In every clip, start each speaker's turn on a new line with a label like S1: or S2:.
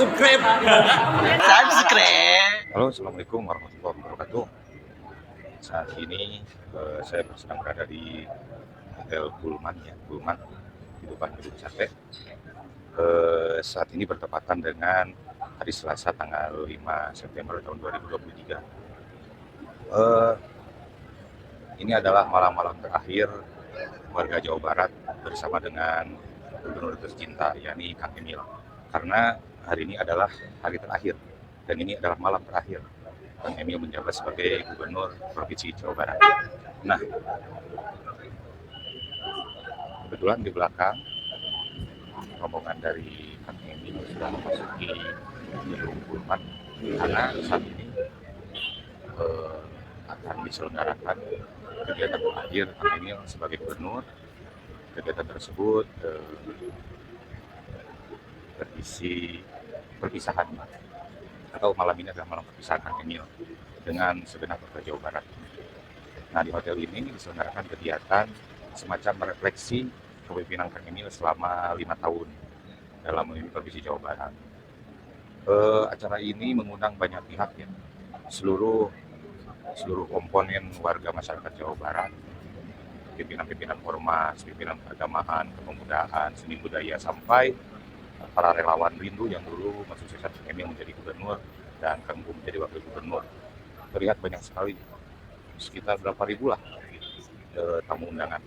S1: subscribe.
S2: Halo, assalamualaikum warahmatullahi wabarakatuh. Saat ini saya sedang berada di Hotel Pullman di depan gedung sate. Saat ini bertepatan dengan hari Selasa tanggal 5 September tahun 2023. Ini adalah malam-malam terakhir warga Jawa Barat bersama dengan gubernur tercinta, yakni Kang Emil. Karena hari ini adalah hari terakhir dan ini adalah malam terakhir Kang Emil menjabat sebagai gubernur Provinsi Jawa Barat. Nah, kebetulan di belakang rombongan dari Kang Emil sudah memasuki gedung Pullman karena saat ini akan diselenggarakan kegiatan terakhir Kang Emil sebagai gubernur. Kegiatan tersebut berisi perpisahan, atau malam ini adalah malam perpisahan Kang Emil dengan segenap warga Jawa Barat. Nah, di hotel ini diselenggarakan kegiatan semacam refleksi kepemimpinan Kang Emil selama 5 tahun dalam memimpin Provinsi Jawa Barat. Acara ini mengundang banyak pihak ya, seluruh komponen warga masyarakat Jawa Barat, pimpinan-pimpinan ormas, pimpinan keagamaan, kepemudaan, seni budaya, sampai para relawan rindu yang dulu mensukseskan Kang Emil menjadi gubernur dan Kang Bu menjadi wakil gubernur. Terlihat banyak sekali, sekitar berapa ribu lah tamu undangan.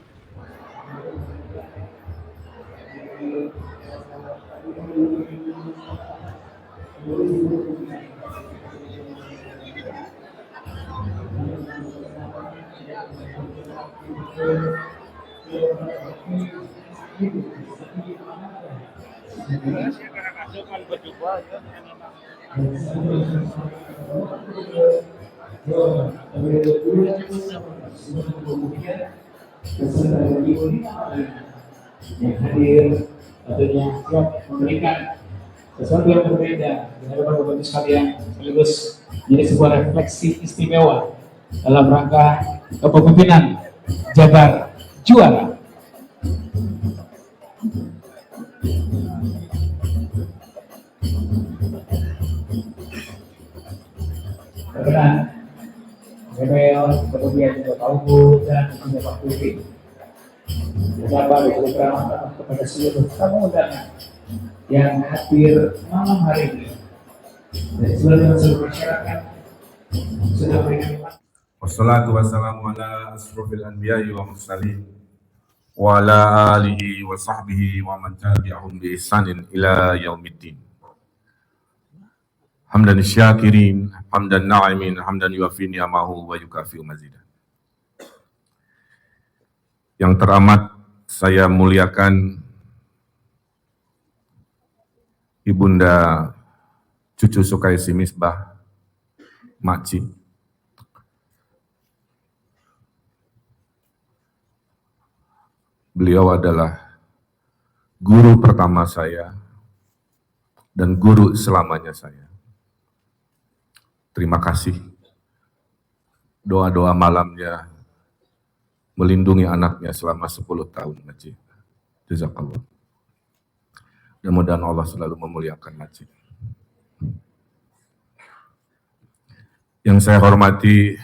S3: Yang hadir tentunya siap memberikan sesuatu yang berbeda dengan Bapak-Bapak sekalian, sekaligus menjadi sebuah refleksi istimewa dalam rangka kepemimpinan Jabar Juara. Kemudian Emil, kemudian juga Paugu dan juga Pak Putri. Beberapa beberapa kepada seluruh tamu undangan yang hadir malam hari ini. Dan seluruh masyarakat sudah berikan.
S4: Wassalatu wassalamu ala asrofil anbiya'i wa mursalin wa ala alihi wa sahbihi wa man tabi'ahum bi ihsanin ila yaumiddin. Hamdan syakirin, hamdan na'imin, hamdan yuafi ni'amahu wa yukafi'u mazidah. Yang teramat saya muliakan Ibunda Cucu Sukaisi Misbah, Makci. Beliau adalah guru pertama saya dan guru selamanya saya. Terima kasih. Doa-doa malamnya melindungi anaknya selama 10 tahun, Makci. Jazakallah. Mudah-mudahan Allah selalu memuliakan Makci. Yang saya hormati,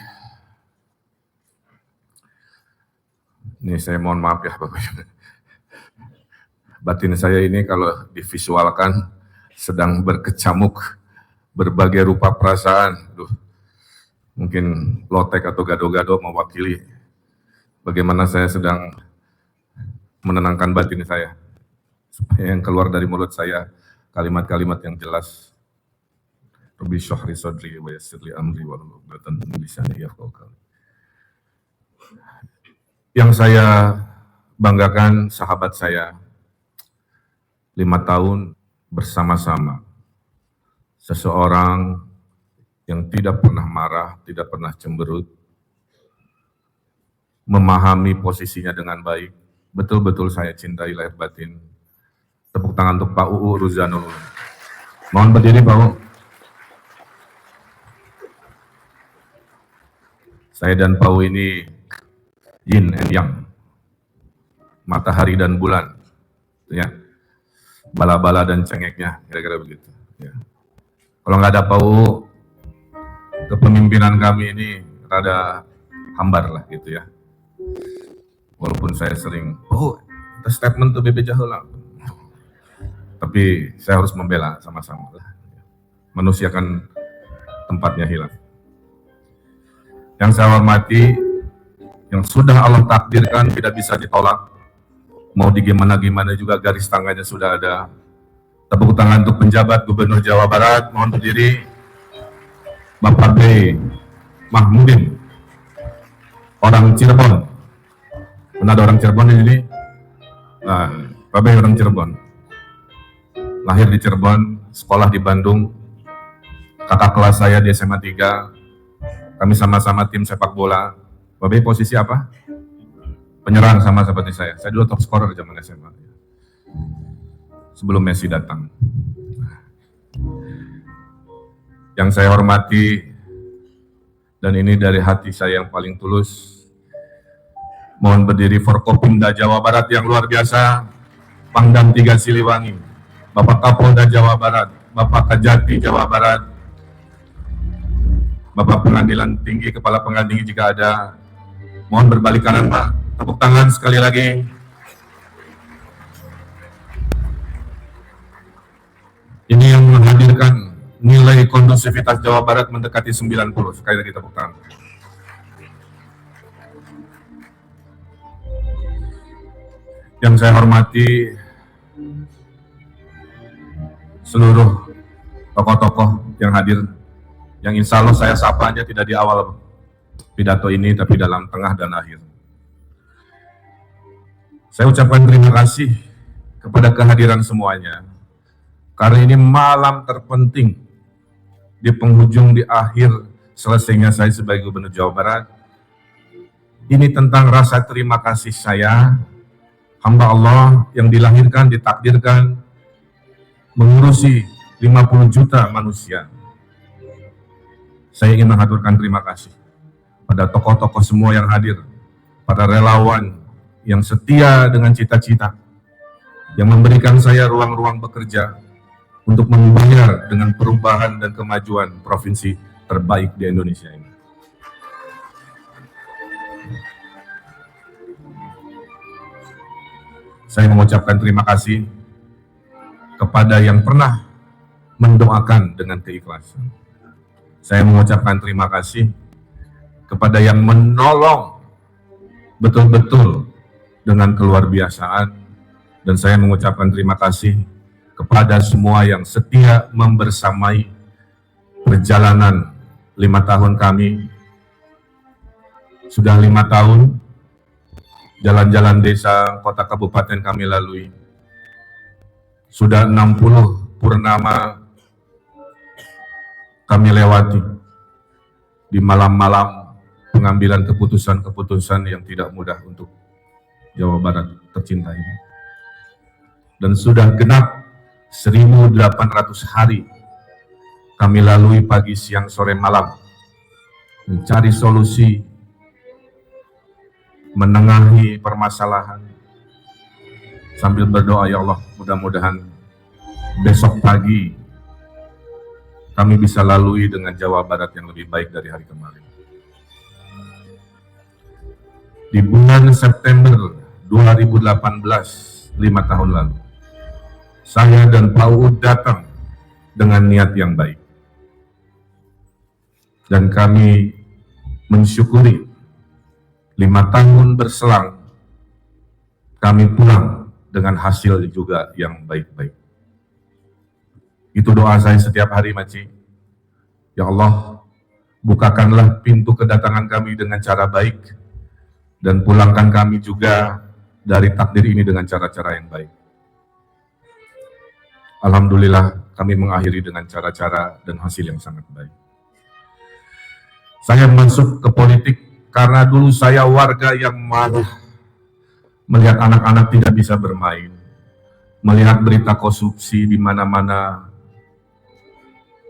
S4: ini saya mohon maaf ya Bapak. Batin saya ini kalau divisualkan sedang berkecamuk berbagai rupa perasaan. Mungkin lotek atau gado-gado mewakili bagaimana saya sedang menenangkan batin saya, supaya yang keluar dari mulut saya kalimat-kalimat yang jelas. Rabbi syahri sadri wa yassir li amri wahlul 'uqdatam min lisani yafqahu qawli. Yang saya banggakan sahabat saya, 5 tahun bersama-sama. Seseorang yang tidak pernah marah, tidak pernah cemberut, memahami posisinya dengan baik. Betul-betul saya cintai lahir batin. Tepuk tangan untuk Pak UU Ruzanul. Mohon berdiri Pak UU. Saya dan Pak UU ini yin and yang, matahari dan bulan, ya, bala-bala dan cengeknya, kira-kira begitu. Ya. Kalau nggak ada PAU, kepemimpinan kami ini rada hambar lah gitu ya. Walaupun saya sering, statement tuh BB Jahula, tapi saya harus membela sama-sama lah. Manusia kan tempatnya hilang. Yang saya hormati, yang sudah Allah takdirkan tidak bisa ditolak. Mau di gimana juga garis tangannya sudah ada. Tepuk tangan untuk penjabat Gubernur Jawa Barat, mohon berdiri. Bapak B. Mahmudin, orang Cirebon. Mana ada orang Cirebon ini? Nah, Bapak B orang Cirebon. Lahir di Cirebon, sekolah di Bandung. Kakak kelas saya di SMA 3. Kami sama-sama tim sepak bola. Bapak B posisi apa? Penyerang sama seperti saya. Saya dulu top scorer zaman SMA. Sebelum Messi datang. Yang saya hormati, dan ini dari hati saya yang paling tulus, mohon berdiri Forkopimda Jawa Barat yang luar biasa, Pangdam 3 Siliwangi, Bapak Kapolda Jawa Barat, Bapak Kejati Jawa Barat, Bapak Pengadilan Tinggi, Kepala Pengadilan Tinggi jika ada, mohon berbalik kanan Pak. Tepuk tangan sekali lagi. Ini yang menghadirkan nilai kondusivitas Jawa Barat mendekati 90. Sekali lagi tepuk tangan. Yang saya hormati seluruh tokoh-tokoh yang hadir, yang insya Allah saya sapa aja tidak di awal pidato ini, tapi dalam tengah dan akhir. Saya ucapkan terima kasih kepada kehadiran semuanya, karena ini malam terpenting di penghujung, di akhir selesainya saya sebagai Gubernur Jawa Barat. Ini tentang rasa terima kasih saya, hamba Allah yang dilahirkan, ditakdirkan, mengurusi 50 juta manusia. Saya ingin mengaturkan terima kasih pada tokoh-tokoh semua yang hadir, para relawan yang setia dengan cita-cita, yang memberikan saya ruang-ruang bekerja untuk membayar dengan perubahan dan kemajuan provinsi terbaik di Indonesia ini. Saya mengucapkan terima kasih kepada yang pernah mendoakan dengan keikhlasan. Saya mengucapkan terima kasih kepada yang menolong betul-betul dengan keluar biasaan, dan saya mengucapkan terima kasih kepada semua yang setia membersamai perjalanan 5 tahun kami. Sudah 5 tahun jalan-jalan desa, kota, kabupaten kami lalui. Sudah 60 purnama kami lewati di malam-malam pengambilan keputusan-keputusan yang tidak mudah untuk Jawa Barat tercinta ini. Dan sudah genap 1.800 hari kami lalui pagi, siang, sore, malam mencari solusi, menengahi permasalahan, sambil berdoa, ya Allah, mudah-mudahan besok pagi kami bisa lalui dengan Jawa Barat yang lebih baik dari hari kemarin. Di bulan September 2018, 5 tahun lalu, saya dan Pak Uud datang dengan niat yang baik. Dan kami mensyukuri 5 tahun berselang, kami pulang dengan hasil juga yang baik-baik. Itu doa saya setiap hari, Maci. Ya Allah, bukakanlah pintu kedatangan kami dengan cara baik, dan pulangkan kami juga dari takdir ini dengan cara-cara yang baik. Alhamdulillah, kami mengakhiri dengan cara-cara dan hasil yang sangat baik. Saya masuk ke politik karena dulu saya warga yang marah melihat anak-anak tidak bisa bermain, melihat berita korupsi di mana-mana,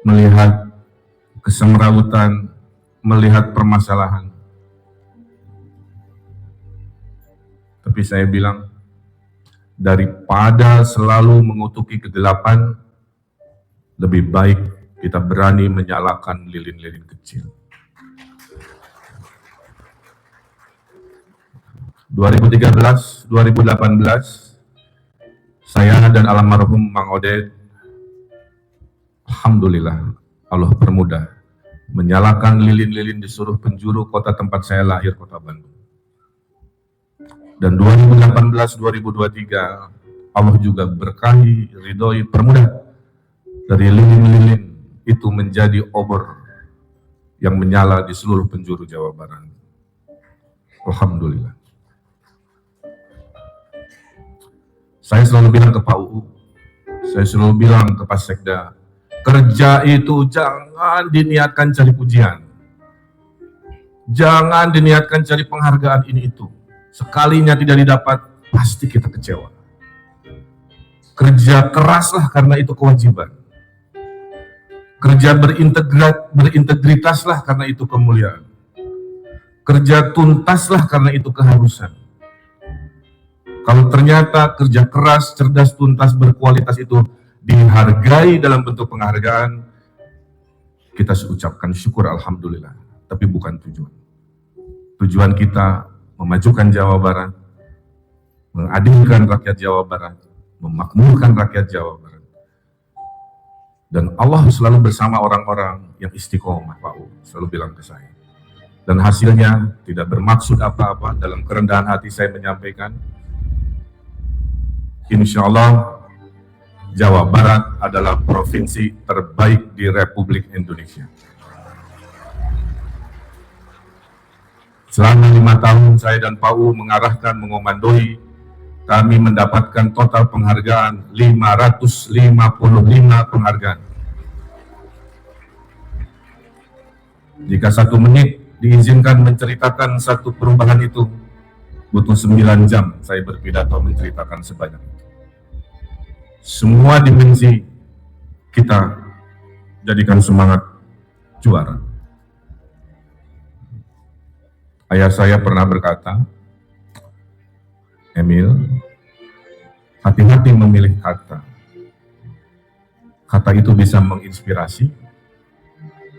S4: melihat kesemrawutan, melihat permasalahan. Tapi saya bilang, daripada selalu mengutuki kegelapan, lebih baik kita berani menyalakan lilin-lilin kecil. 2013, 2018, saya dan almarhum Mang Oded, alhamdulillah Allah permudah menyalakan lilin-lilin di seluruh penjuru kota tempat saya lahir, kota Bandung. Dan 2018-2023 Allah juga berkahi, ridhoi, permudah dari lilin-lilin itu menjadi obor yang menyala di seluruh penjuru Jawa Barat. Alhamdulillah. Saya selalu bilang ke Pak UU, saya selalu bilang ke Pak Sekda, kerja itu jangan diniatkan cari pujian. Jangan diniatkan cari penghargaan ini itu. Sekalinya tidak didapat, pasti kita kecewa. Kerja keraslah karena itu kewajiban. Kerja berintegritaslah karena itu kemuliaan. Kerja tuntaslah karena itu keharusan. Kalau ternyata kerja keras, cerdas, tuntas, berkualitas itu dihargai dalam bentuk penghargaan, kita ucapkan syukur alhamdulillah. Tapi bukan tujuan. Tujuan kita memajukan Jawa Barat, mengadilkan rakyat Jawa Barat, memakmurkan rakyat Jawa Barat. Dan Allah selalu bersama orang-orang yang istiqomah, Pak U, selalu bilang ke saya. Dan hasilnya tidak bermaksud apa-apa, dalam kerendahan hati saya menyampaikan, insya Allah Jawa Barat adalah provinsi terbaik di Republik Indonesia. Selama 5 tahun saya dan Pak U mengarahkan, mengomandoi, kami mendapatkan total penghargaan 555 penghargaan. Jika 1 menit diizinkan menceritakan satu perubahan itu, butuh 9 jam saya berpidato menceritakan sebanyak itu. Semua dimensi kita jadikan semangat juara. Ayah saya pernah berkata, Emil, hati-hati memilih kata. Kata itu bisa menginspirasi,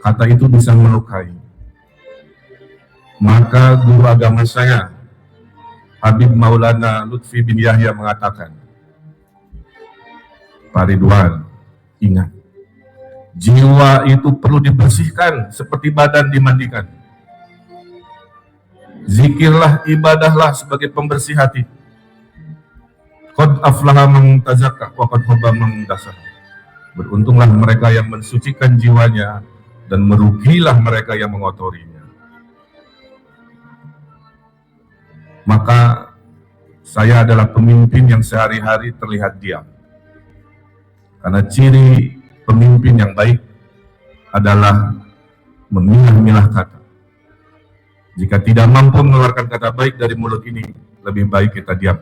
S4: kata itu bisa melukai. Maka guru agama saya, Habib Maulana Lutfi bin Yahya mengatakan, Pak Ridwan, ingat, jiwa itu perlu dibersihkan seperti badan dimandikan. Zikirlah, ibadahlah sebagai pembersih hati. Qad aflaha man tazakka wa qad khaba man dasakha. Beruntunglah mereka yang mensucikan jiwanya dan merugilah mereka yang mengotorinya. Maka saya adalah pemimpin yang sehari-hari terlihat diam. Karena ciri pemimpin yang baik adalah memilah-milah kata. Jika tidak mampu mengeluarkan kata baik dari mulut ini, lebih baik kita diam.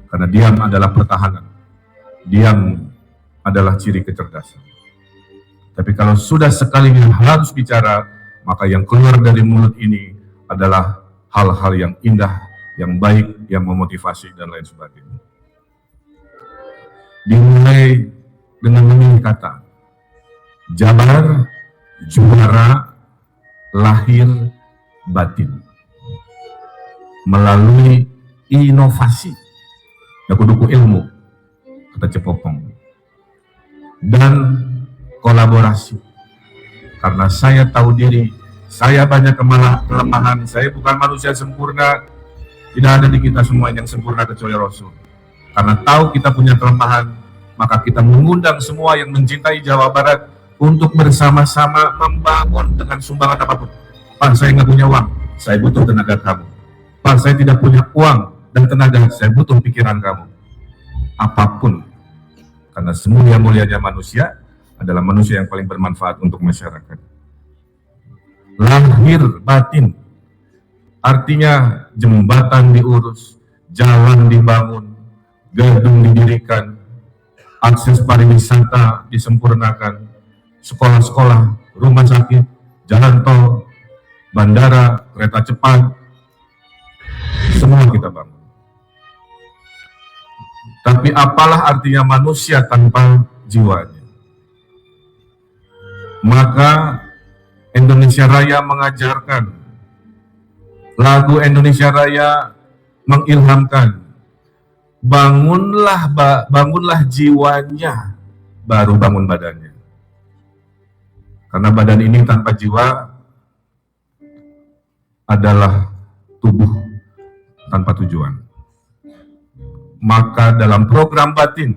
S4: Karena diam adalah pertahanan. Diam adalah ciri kecerdasan. Tapi kalau sudah sekalinya harus bicara, maka yang keluar dari mulut ini adalah hal-hal yang indah, yang baik, yang memotivasi, dan lain sebagainya. Dimulai dengan memilih kata. Jabar, juara, lahir, batin. Melalui inovasi, ya kuduku ilmu, kata Cepopong. Dan kolaborasi. Karena saya tahu diri, saya banyak kelemahan, saya bukan manusia sempurna, tidak ada di kita semua yang sempurna kecuali Rasul. Karena tahu kita punya kelemahan, maka kita mengundang semua yang mencintai Jawa Barat untuk bersama-sama membangun dengan sumbangan apapun. Pak, saya nggak punya uang, saya butuh tenaga kamu. Pak, saya tidak punya uang dan tenaga, saya butuh pikiran kamu. Apapun, karena semulia-mulianya manusia adalah manusia yang paling bermanfaat untuk masyarakat. Lahir batin, artinya jembatan diurus, jalan dibangun, gedung didirikan, akses pariwisata disempurnakan, sekolah-sekolah, rumah sakit, jalan tol, bandara, kereta cepat, semua kita bangun. Tapi apalah artinya manusia tanpa jiwanya? Maka Indonesia Raya mengajarkan, lagu Indonesia Raya mengilhamkan, bangunlah jiwanya, baru bangun badannya. Karena badan ini tanpa jiwa adalah tubuh tanpa tujuan. Maka dalam program batin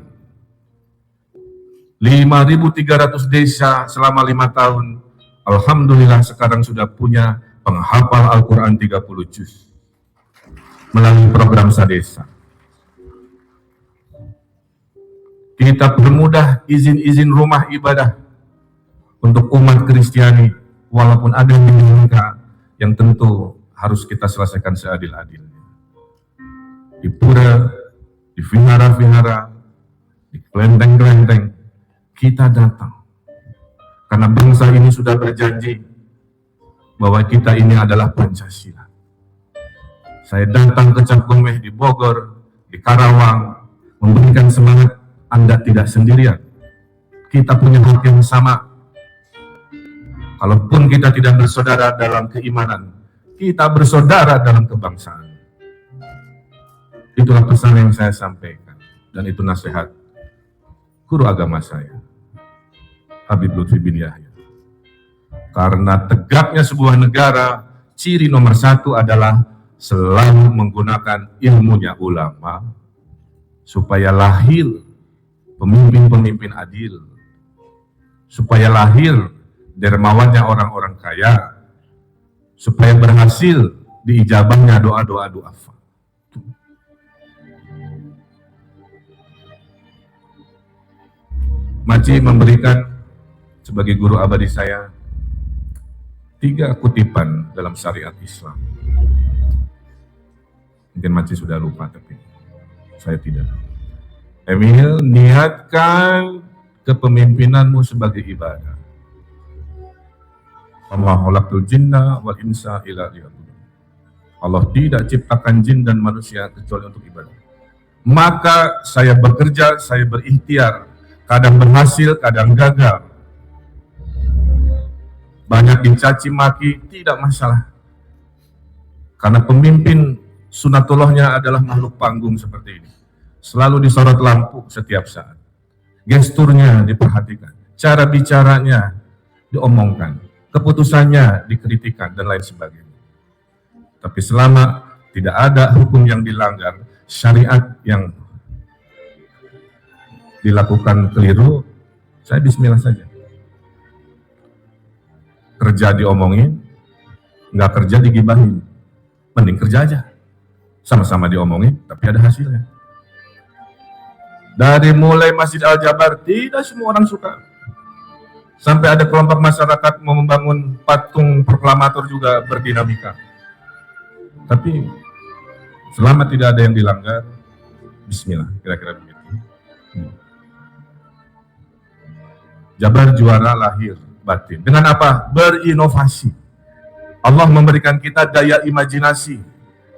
S4: 5.300 desa selama 5 tahun, alhamdulillah sekarang sudah punya penghafal Al-Quran 30 juz melalui program Sadesa. Kita permudah izin-izin rumah ibadah untuk umat Kristiani, walaupun ada dinamika yang tentu harus kita selesaikan seadil-adilnya. Di pura, di vihara-vihara, di kelenteng-kelenteng, kita datang. Karena bangsa ini sudah berjanji bahwa kita ini adalah Pancasila. Saya datang ke Cap Gomeh di Bogor, di Karawang, memberikan semangat Anda tidak sendirian. Kita punya hak yang sama. Kalaupun kita tidak bersaudara dalam keimanan, kita bersaudara dalam kebangsaan. Itulah pesan yang saya sampaikan, dan itu nasihat guru agama saya, Habib Lutfi bin Yahya. Karena tegaknya sebuah negara, ciri nomor 1 adalah selalu menggunakan ilmunya ulama, supaya lahir pemimpin-pemimpin adil, supaya lahir dermawannya orang-orang kaya, supaya berhasil diijabahnya doa-doa du'afa. Maci memberikan sebagai guru abadi saya 3 kutipan dalam syariat Islam. Mungkin Maci sudah lupa, tapi saya tidak. Emil, niatkan kepemimpinanmu sebagai ibadah. Allah khalaqal jinna wal insa illa liya'budun. Allah tidak ciptakan jin dan manusia kecuali untuk ibadah. Maka saya bekerja, saya berikhtiar, kadang berhasil, kadang gagal. Banyak dicaci maki, tidak masalah. Karena pemimpin sunatullahnya adalah makhluk panggung seperti ini. Selalu disorot lampu setiap saat. Gesturnya diperhatikan, cara bicaranya diomongkan, keputusannya dikritikan, dan lain sebagainya. Tapi selama tidak ada hukum yang dilanggar, syariat yang dilakukan keliru, saya bismillah saja. Kerja diomongin, nggak kerja digibahin. Mending kerja aja. Sama-sama diomongin, tapi ada hasilnya. Dari mulai Masjid Al-Jabar, tidak semua orang suka. Sampai ada kelompok masyarakat mau membangun patung proklamator juga berdinamika. Tapi selama tidak ada yang dilanggar, bismillah, kira-kira begitu. Jabar juara lahir batin. Dengan apa? Berinovasi. Allah memberikan kita daya imajinasi.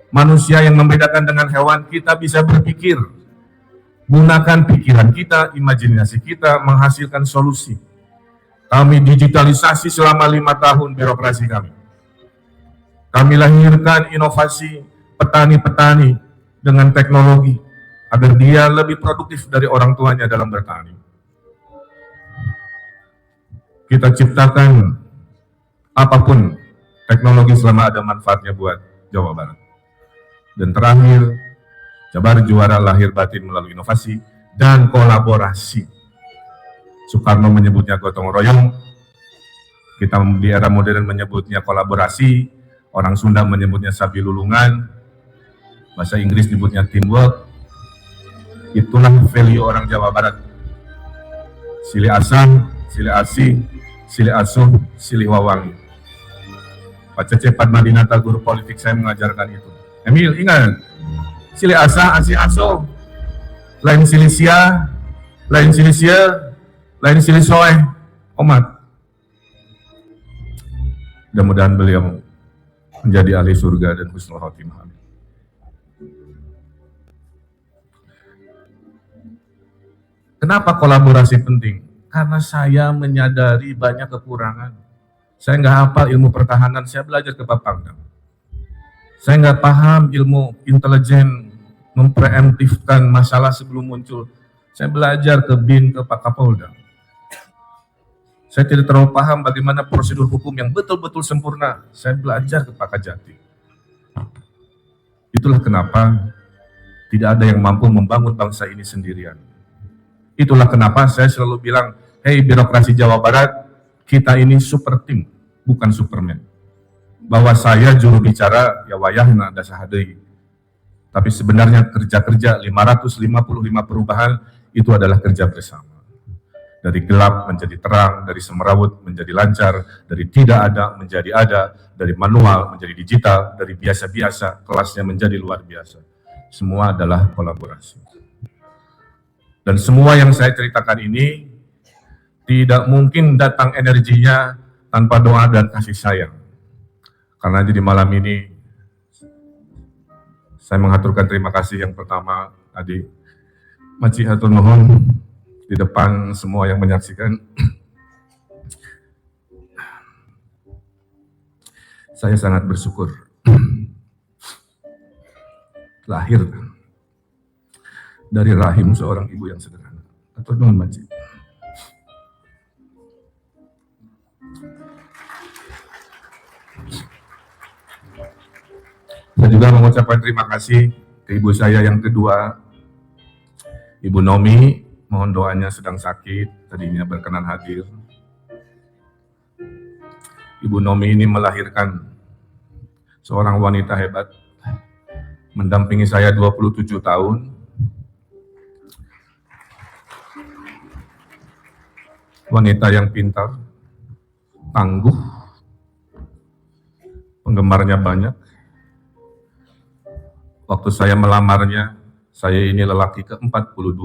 S4: Manusia yang membedakan dengan hewan, kita bisa berpikir. Gunakan pikiran kita, imajinasi kita, menghasilkan solusi. Kami digitalisasi selama 5 tahun birokrasi kami. Kami lahirkan inovasi petani-petani dengan teknologi, agar dia lebih produktif dari orang tuanya dalam bertani. Kita ciptakan apapun teknologi selama ada manfaatnya buat Jawa Barat. Dan terakhir, Jabar juara lahir batin melalui inovasi dan kolaborasi. Soekarno menyebutnya gotong royong, kita di era modern menyebutnya kolaborasi, orang Sunda menyebutnya sabi lulungan, bahasa Inggris menyebutnya teamwork. Itulah value orang Jawa Barat. Silih asam, silih asih, silih asuh, silih wawangi. Pak Cece Padmadinata, guru politik saya, mengajarkan itu. Emil, ingat, silih asa, asih asuh, lain silih sia, lain silih sia, lain silih soeh, omat. Mudah-mudahan beliau menjadi ahli surga dan husnul khotimah. Kenapa kolaborasi penting? karena saya menyadari banyak kekurangan. Saya nggak hafal ilmu pertahanan, saya belajar ke Pak Pangdam. Saya nggak paham ilmu intelijen, mempreemptifkan masalah sebelum muncul. Saya belajar ke BIN, ke Pak Kapolda. Saya tidak terlalu paham bagaimana prosedur hukum yang betul-betul sempurna. Saya belajar ke Pak Kajati. Itulah kenapa tidak ada yang mampu membangun bangsa ini sendirian. Itulah kenapa saya selalu bilang, hey birokrasi Jawa Barat, kita ini super team, bukan Superman. Bahwa saya juru bicara, ya wayahna ada sahadei. Tapi sebenarnya kerja-kerja 555 perubahan itu adalah kerja bersama. Dari gelap menjadi terang, dari semerawut menjadi lancar, dari tidak ada menjadi ada, dari manual menjadi digital, dari biasa-biasa kelasnya menjadi luar biasa. Semua adalah kolaborasi. Dan semua yang saya ceritakan ini tidak mungkin datang energinya tanpa doa dan kasih sayang. Karena jadi malam ini saya mengaturkan terima kasih yang pertama tadi Maci hatur nuhun di depan semua yang menyaksikan. Saya sangat bersyukur lahir dari rahim seorang ibu yang sederhana. Hatur nuhun Maci. Saya juga mengucapkan terima kasih ke ibu saya yang kedua, Ibu Nomi. Mohon doanya, sedang sakit, tadinya berkenan hadir. Ibu Nomi ini melahirkan seorang wanita hebat, mendampingi saya 27 tahun. Wanita yang pintar, tangguh, penggemarnya banyak. Waktu saya melamarnya, saya ini lelaki ke-42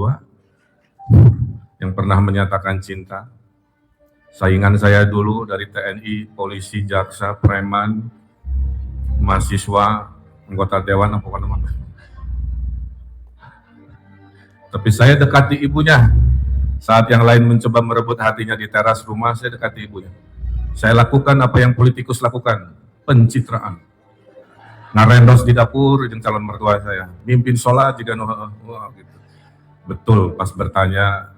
S4: yang pernah menyatakan cinta. Saingan saya dulu dari TNI, polisi, jaksa, preman, mahasiswa, anggota dewan, apa namanya. Tapi saya dekati ibunya. Saat yang lain mencoba merebut hatinya di teras rumah, saya dekati ibunya. Saya lakukan apa yang politikus lakukan, pencitraan. Ngarendos di dapur dengan calon mertua saya, mimpin sholat jika gitu. Betul, pas bertanya,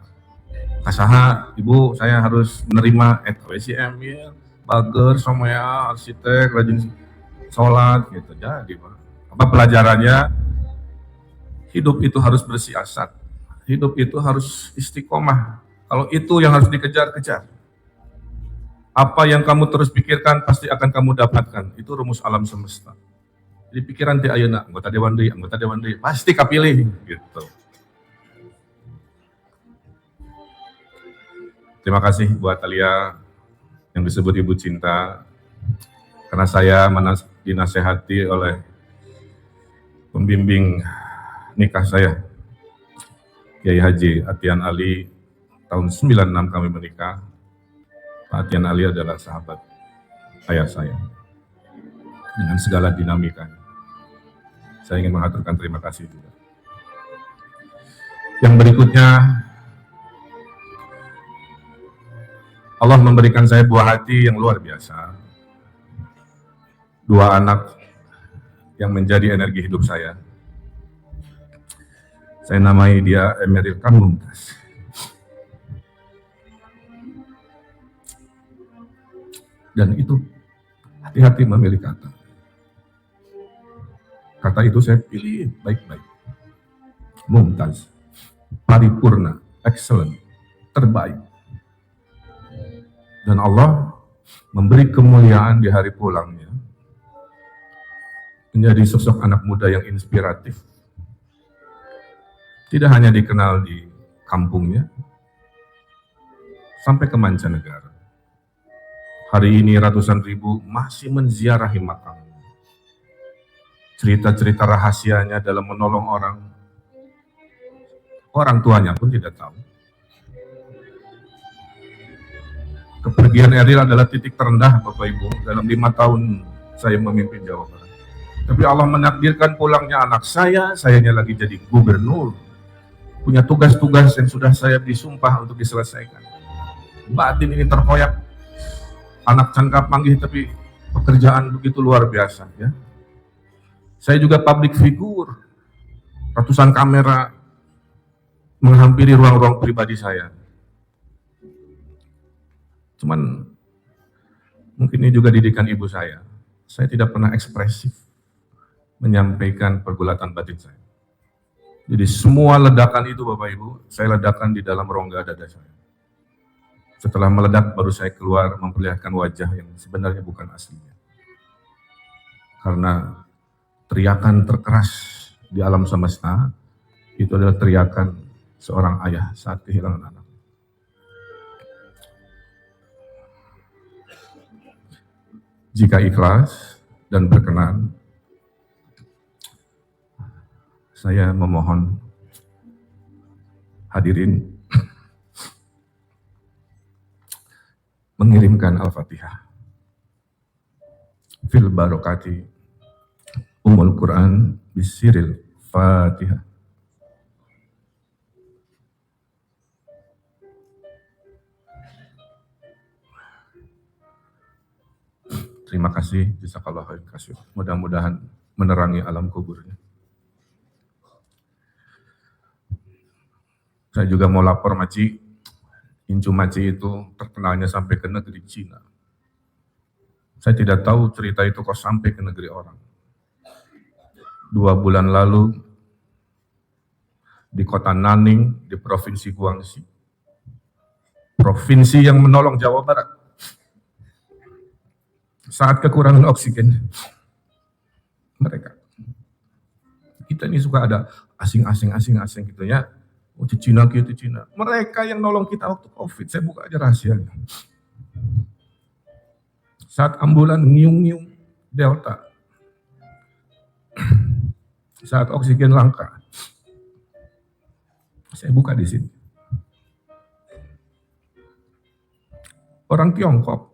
S4: kasaha ibu saya harus menerima WCM ya, bager somaya arsitek rajin sholat gitu. Jadi apa pelajarannya? Hidup itu harus bersiasat, hidup itu harus istiqomah. Kalau itu yang harus dikejar-kejar, apa yang kamu terus pikirkan pasti akan kamu dapatkan. Itu rumus alam semesta. Di pikiran ti ayeuna anggota dewan deui pasti kapilih gitu. Terima kasih buat Alia yang disebut Ibu Cinta, karena saya dinasehati oleh pembimbing nikah saya, Kiai Haji Atian Ali, tahun 96 kami menikah. Pak Atian Ali adalah sahabat ayah saya, dengan segala dinamikanya. Saya ingin mengaturkan terima kasih juga. Yang berikutnya, Allah memberikan saya buah hati yang luar biasa. 2 anak yang menjadi energi hidup saya. Saya namai dia Emeril Khan Mumtaz. Dan itu hati-hati memilih kata. Kata itu saya pilih baik-baik. Mumtaz, paripurna, excellent, terbaik. Dan Allah memberi kemuliaan di hari pulangnya. Menjadi sosok anak muda yang inspiratif. Tidak hanya dikenal di kampungnya, sampai ke mancanegara. Hari ini ratusan ribu masih menziarahi makam. Cerita-cerita rahasianya dalam menolong orang tuanya pun tidak tahu. Kepergian Eril adalah titik terendah Bapak Ibu dalam 5 tahun saya memimpin Jawa Barat. Tapi Allah menakdirkan pulangnya anak sayanya lagi jadi gubernur. Punya tugas-tugas yang sudah saya disumpah untuk diselesaikan. batin ini terkoyak, anak cangkap panggih, tapi pekerjaan begitu luar biasa ya. Saya juga public figure, ratusan kamera menghampiri ruang-ruang pribadi saya. Cuman mungkin ini juga didikan ibu saya tidak pernah ekspresif menyampaikan pergulatan batin saya. Jadi semua ledakan itu Bapak Ibu, saya ledakan di dalam rongga dada saya. Setelah meledak baru saya keluar memperlihatkan wajah yang sebenarnya bukan aslinya. Karena teriakan terkeras di alam semesta itu adalah teriakan seorang ayah saat kehilangan anak. Jika ikhlas dan berkenan, saya memohon hadirin mengirimkan Al-Fatihah fil barokati Ummul Quran bisiril Fatihah. Terima kasih, jazakallahu khairan. Mudah-mudahan menerangi alam kuburnya. Saya juga mau lapor Maci, Incu Maci itu terkenalnya sampai ke negeri Cina. Saya tidak tahu cerita itu kok sampai ke negeri orang. 2 bulan lalu di kota Nanning, di Provinsi Guangxi, provinsi yang menolong Jawa Barat, saat kekurangan oksigen, mereka, kita ini suka ada asing gitu ya, itu Cina, itu Cina. Mereka yang nolong kita waktu COVID, saya buka aja rahasianya. Saat ambulan ngiung-ngiung Delta, saat oksigen langka, saya buka di sini. Orang Tiongkok,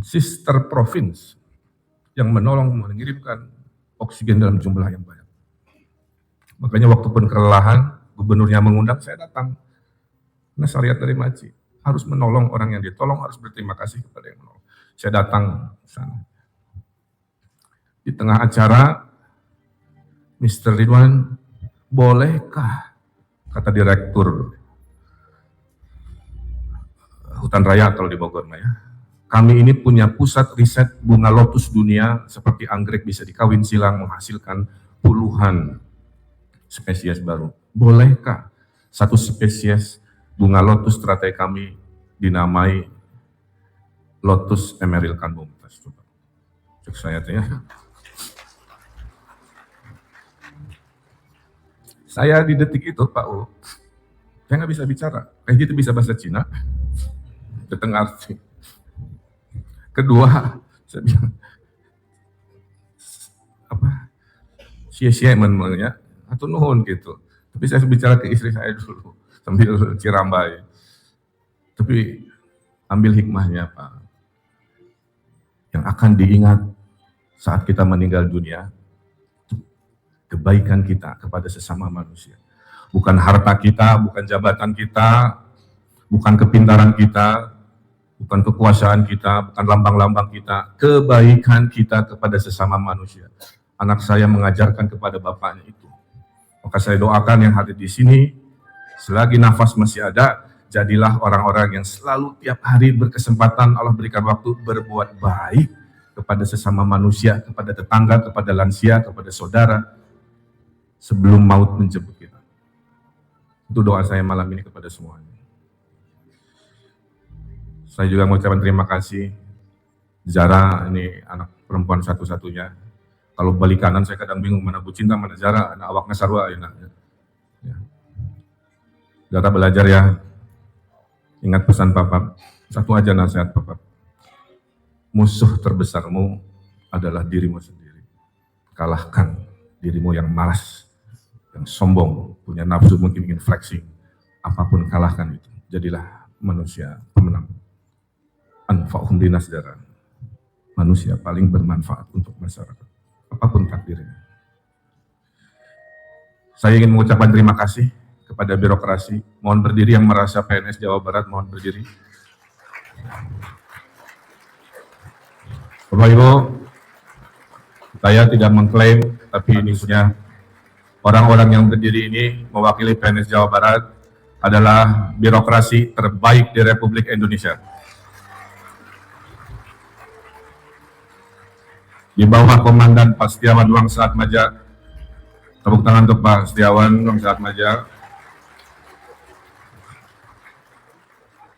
S4: sister province yang menolong mengirimkan oksigen dalam jumlah yang banyak. Makanya waktu pun kelelahan, gubernurnya mengundang, saya datang. Karena syariat dari Maci, harus menolong orang yang ditolong, harus berterima kasih kepada yang menolong. Saya datang ke sana. Di tengah acara, Mr. Ridwan, bolehkah, kata direktur Hutan Raya kalau di Bogor, ya, kami ini punya pusat riset bunga lotus dunia, seperti anggrek bisa dikawin silang menghasilkan puluhan spesies baru. Bolehkah satu spesies bunga lotus teratai kami dinamai Lotus Emeril Kan Mumtaz? Coba cek saya ya. Saya di detik itu Pak U, saya nggak bisa bicara. Kayak gitu bisa bahasa Cina, setengah arti. Kedua, saya bilang, sia-sia ya, atau nuhun gitu. Tapi saya bicara ke istri saya dulu, sambil cirambai. Tapi ambil hikmahnya Pak. Yang akan diingat saat kita meninggal dunia, kebaikan kita kepada sesama manusia. Bukan harta kita, bukan jabatan kita, bukan kepintaran kita, bukan kekuasaan kita, bukan lambang-lambang kita, kebaikan kita kepada sesama manusia. Anak saya mengajarkan kepada bapaknya itu. Maka saya doakan yang hadir di sini, selagi nafas masih ada, jadilah orang-orang yang selalu tiap hari berkesempatan Allah berikan waktu berbuat baik kepada sesama manusia, kepada tetangga, kepada lansia, kepada saudara, sebelum maut menjemput kita. Itu doa saya malam ini kepada semuanya. Saya juga mengucapkan terima kasih. Zara ini anak perempuan satu-satunya. Kalau balik kanan saya kadang bingung mana Bu Cinta, mana Zara, anak awaknya sarwa. Ya. Zara belajar ya. Ingat pesan Papa. Satu aja nasihat Papa. Musuh terbesarmu adalah dirimu sendiri. Kalahkan dirimu yang malas, yang sombong, punya nafsu mungkin ingin flexing. Apapun kalahkan itu. Jadilah manusia pemenang. Anfa'hum linas darah. Manusia paling bermanfaat untuk masyarakat, apapun takdirnya. Saya ingin mengucapkan terima kasih kepada birokrasi. Mohon berdiri yang merasa PNS Jawa Barat, mohon berdiri. Bapak Ibu, saya tidak mengklaim, tapi ini punya orang-orang yang berdiri ini mewakili PNS Jawa Barat adalah birokrasi terbaik di Republik Indonesia. Di bawah komandan Pak Setiawan Wangsa Atmaja, tepuk tangan untuk Pak Setiawan Wangsa Atmaja.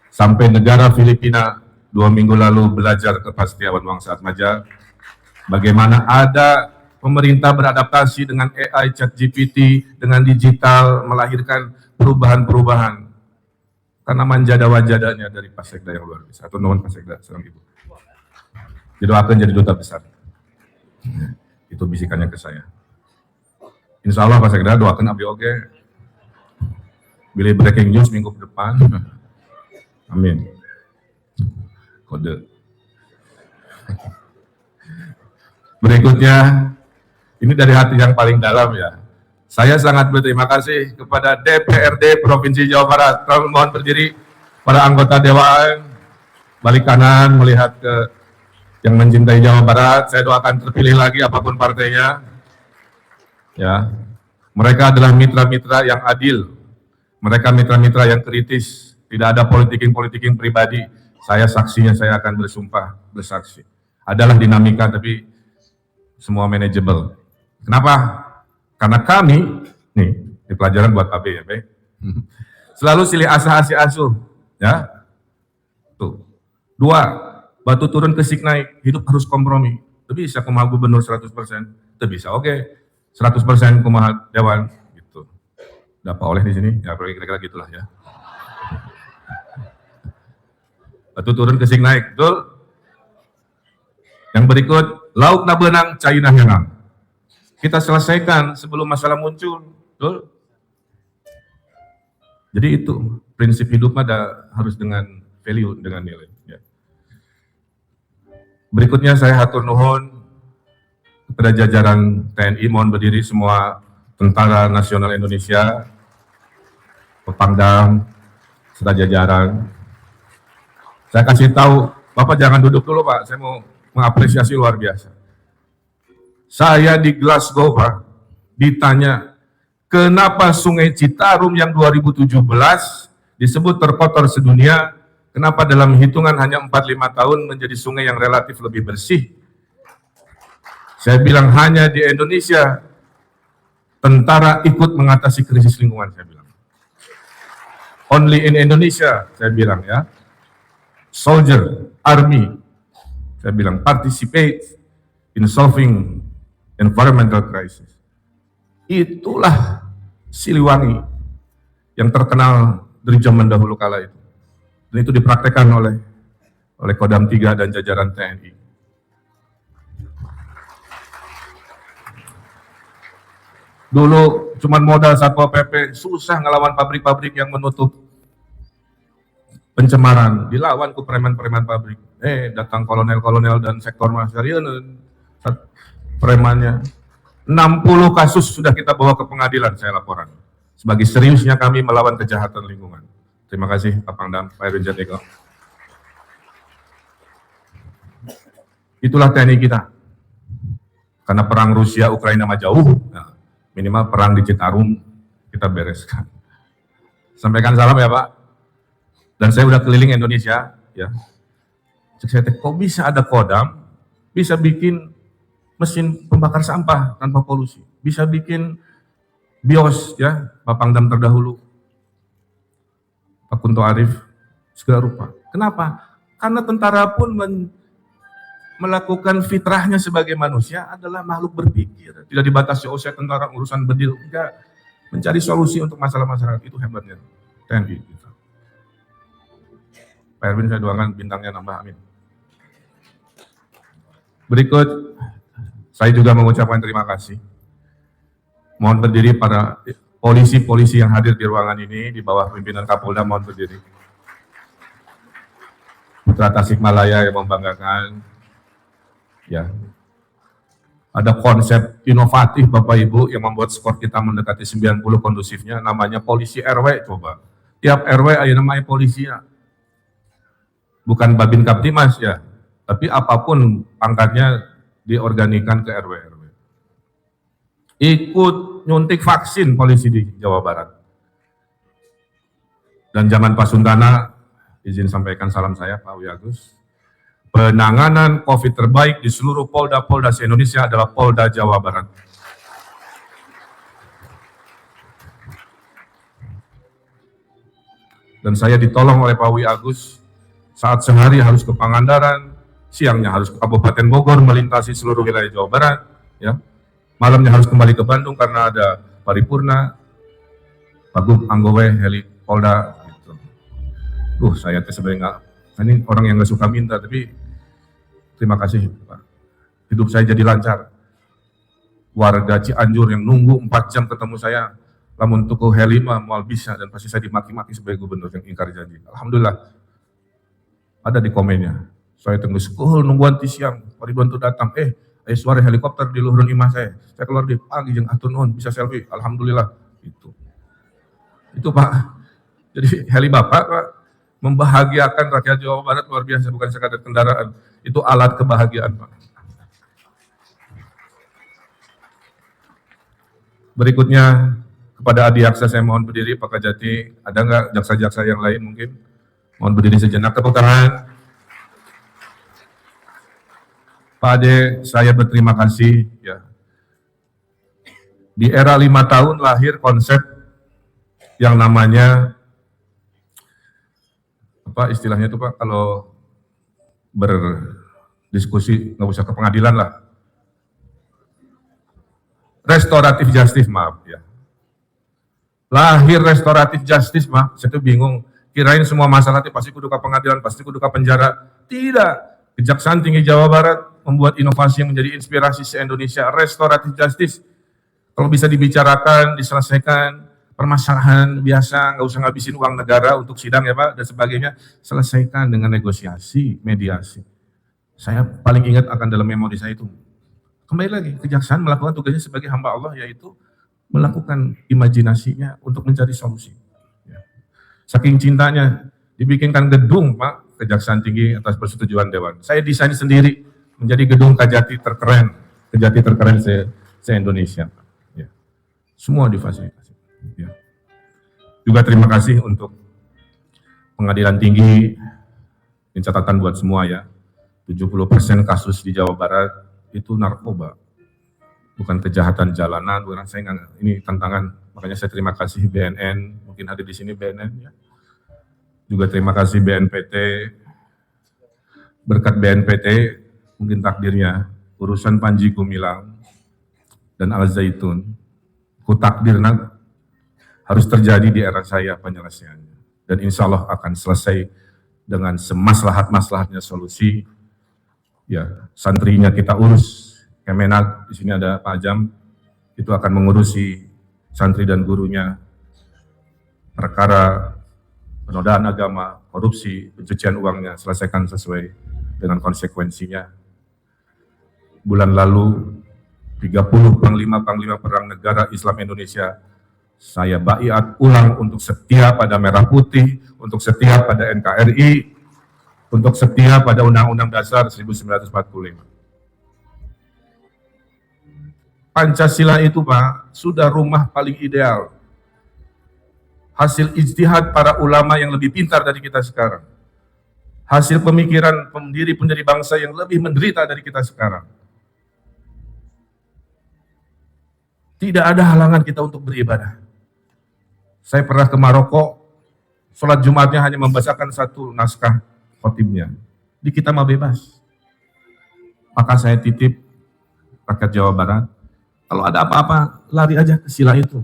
S4: Sampai negara Filipina 2 minggu lalu belajar ke Pak Setiawan Wangsa Atmaja bagaimana ada pemerintah beradaptasi dengan AI, ChatGPT, dengan digital, melahirkan perubahan-perubahan. Karena manjada-wajadanya dari Pak Sekda yang luar biasa. Atau non Pak Sekda, seorang ibu. Didoakan jadi duta besar. Itu bisikannya ke saya. Insya Allah Pak Sekda doakan abdi oge. Bila breaking news minggu depan. Amin. Kode. Berikutnya, ini dari hati yang paling dalam ya. Saya sangat berterima kasih kepada DPRD Provinsi Jawa Barat. Mohon berdiri para anggota Dewan. Balik kanan melihat ke yang mencintai Jawa Barat. Saya doakan terpilih lagi apapun partainya. Ya, mereka adalah mitra-mitra yang adil. Mereka mitra-mitra yang kritis. Tidak ada politiking pribadi. Saya saksinya, saya akan bersumpah, bersaksi. Adalah dinamika, tapi semua manageable. Kenapa? Karena kami, nih, di pelajaran buat AB ya, Be. Selalu silih asa asi asuh, ya. Tuh. 2, batu turun kesik naik, hidup harus kompromi. Itu bisa kumaha gubernur 100%, itu bisa, oke. 100% kumaha dewan, gitu. Dapat oleh di sini, ya kira-kira gitulah ya. Batu turun kesik naik, betul? Yang berikut, lauk na benang, cai na henang. Kita selesaikan sebelum masalah muncul, betul? Jadi itu prinsip hidup ada harus dengan value, dengan nilai. Ya. Berikutnya saya hatur nuhun kepada jajaran TNI, mohon berdiri semua Tentara Nasional Indonesia, Pangdam, serta jajaran. Saya kasih tahu, Bapak jangan duduk dulu Pak, saya mau mengapresiasi luar biasa. Saya di Glasgow, Pak, ditanya, kenapa Sungai Citarum yang 2017 disebut terkotor sedunia, kenapa dalam hitungan hanya 4-5 tahun menjadi sungai yang relatif lebih bersih? Saya bilang, hanya di Indonesia, tentara ikut mengatasi krisis lingkungan, saya bilang. Only in Indonesia, saya bilang ya. Soldier, army, saya bilang, participate in solving environmental crisis. Itulah Siliwangi yang terkenal dari zaman dahulu kala itu. Dan itu dipraktekkan oleh Kodam 3 dan jajaran TNI. Dulu cuma modal Satpol PP, susah ngelawan pabrik-pabrik yang menutup pencemaran. Dilawan ku preman-preman pabrik. Datang kolonel-kolonel dan sektor masyarakat. Premannya 60 kasus sudah kita bawa ke pengadilan, saya laporan sebagai seriusnya kami melawan kejahatan lingkungan. Terima kasih Pak Pangdam, Pak Irwin Jateko. Itulah TNI kita. Karena perang Rusia Ukraina mah jauh, nah, minimal perang di Citarum kita bereskan. Sampaikan salam ya Pak. Dan saya udah keliling Indonesia ya. Saya kok bisa ada Kodam bisa bikin mesin pembakar sampah tanpa polusi, bisa bikin bios ya, Pak Pangdam terdahulu, Pak Kunto Arif, segala rupa. Kenapa? Karena tentara pun melakukan fitrahnya sebagai manusia adalah makhluk berpikir, tidak dibatasi saya tentara urusan bedil, enggak, mencari solusi untuk masalah masyarakat, itu hebatnya TNI. Pak Erwin saya doakan bintangnya nambah, amin. Berikut, saya juga mengucapkan terima kasih. Mohon berdiri para polisi-polisi yang hadir di ruangan ini, di bawah pimpinan Kapolda, mohon berdiri. Putra Tasikmalaya yang membanggakan. Ya. Ada konsep inovatif Bapak Ibu yang membuat skor kita mendekati 90 kondusifnya, namanya polisi RW, coba. Tiap RW ada namanya polisi. Ya. bukan Babin Kaptimas ya, tapi apapun pangkatnya diorganikan ke RW. Ikut nyuntik vaksin polisi di Jawa Barat. Dan zaman Pak Suntana, izin sampaikan salam saya Pak Wiagus, penanganan COVID terbaik di seluruh Polda-Polda se-Indonesia adalah Polda Jawa Barat. Dan saya ditolong oleh Pak Wiagus saat sehari harus ke Pangandaran, siangnya harus ke Kabupaten Bogor melintasi seluruh wilayah Jawa Barat, ya. Malamnya harus kembali ke Bandung karena ada paripurna, Pak Gub Anggowe, Heli Polda, gitu. Saya sebenarnya ini orang yang nggak suka minta, tapi terima kasih Pak. Hidup saya jadi lancar. Warga Cianjur yang nunggu 4 jam ketemu saya, lamun tuku heli mah mau bisa, dan pasti saya dimaki-maki sebagai gubernur yang ingkar janji. Alhamdulillah, ada di komennya. Saya tunggu sekolah nungguan ti siang, Pak Ridwan tuh datang, suara helikopter di luhurun imah saya keluar di pagi jeung atur nuhun bisa selfie, alhamdulillah. Itu Pak. Jadi heli Bapak Pak membahagiakan rakyat Jawa Barat luar biasa, bukan sekadar kendaraan, itu alat kebahagiaan Pak. Berikutnya kepada Adi Aksa saya mohon berdiri. Pak Kajati, ada nggak jaksa-jaksa yang lain mungkin? Mohon berdiri sejenak, tepuk tangan. Pak Ade, saya berterima kasih ya. Di era 5 tahun lahir konsep yang namanya apa istilahnya itu Pak, kalau berdiskusi nggak usah ke pengadilan lah. Restoratif justice, maaf ya. Lahir restoratif justice, maaf, saya tuh bingung. Kirain semua masalah itu pasti kudu ke pengadilan, pasti kudu ke penjara. Tidak. Kejaksaan Tinggi Jawa Barat membuat inovasi yang menjadi inspirasi se-Indonesia, restoratif justice. Kalau bisa dibicarakan, diselesaikan, permasalahan biasa, nggak usah ngabisin uang negara untuk sidang ya Pak, dan sebagainya, selesaikan dengan negosiasi, mediasi. Saya paling ingat akan dalam memori saya itu. Kembali lagi, kejaksaan melakukan tugasnya sebagai hamba Allah, yaitu melakukan imajinasinya untuk mencari solusi. Saking cintanya, dibikinkan gedung Pak, Kejaksaan Tinggi atas persetujuan Dewan. Saya desain sendiri menjadi gedung Kejati terkeren se-Indonesia. Ya. Semua difasilitasi. Ya. Juga terima kasih untuk Pengadilan Tinggi, ini catatan buat semua ya, 70% kasus di Jawa Barat itu narkoba, bukan kejahatan jalanan. Bukan, ini tantangan, makanya saya terima kasih BNN, mungkin hadir di sini BNN ya. Juga terima kasih BNPT, berkat BNPT mungkin takdirnya urusan Panji Gumilang dan Al Zaitun, ku takdirna harus terjadi di era saya penyelesaiannya, dan insya Allah akan selesai dengan semaslahat-maslahatnya solusi. Ya, santrinya kita urus, Kemenak, di sini ada Pak Ajam, itu akan mengurusi santri dan gurunya, perkara penodaan agama, korupsi, pencucian uangnya, selesaikan sesuai dengan konsekuensinya. Bulan lalu, 30 Panglima Perang Negara Islam Indonesia, saya baiat ulang untuk setia pada Merah Putih, untuk setia pada NKRI, untuk setia pada Undang-Undang Dasar 1945. Pancasila itu Pak, sudah rumah paling ideal. Hasil ijtihad para ulama yang lebih pintar dari kita sekarang. Hasil pemikiran pendiri bangsa yang lebih menderita dari kita sekarang. Tidak ada halangan kita untuk beribadah. Saya pernah ke Maroko, sholat Jumatnya hanya membacakan satu naskah khotibnya. Di kita mah bebas. Maka saya titip rakyat Jawa Barat, kalau ada apa-apa, lari aja ke sila itu.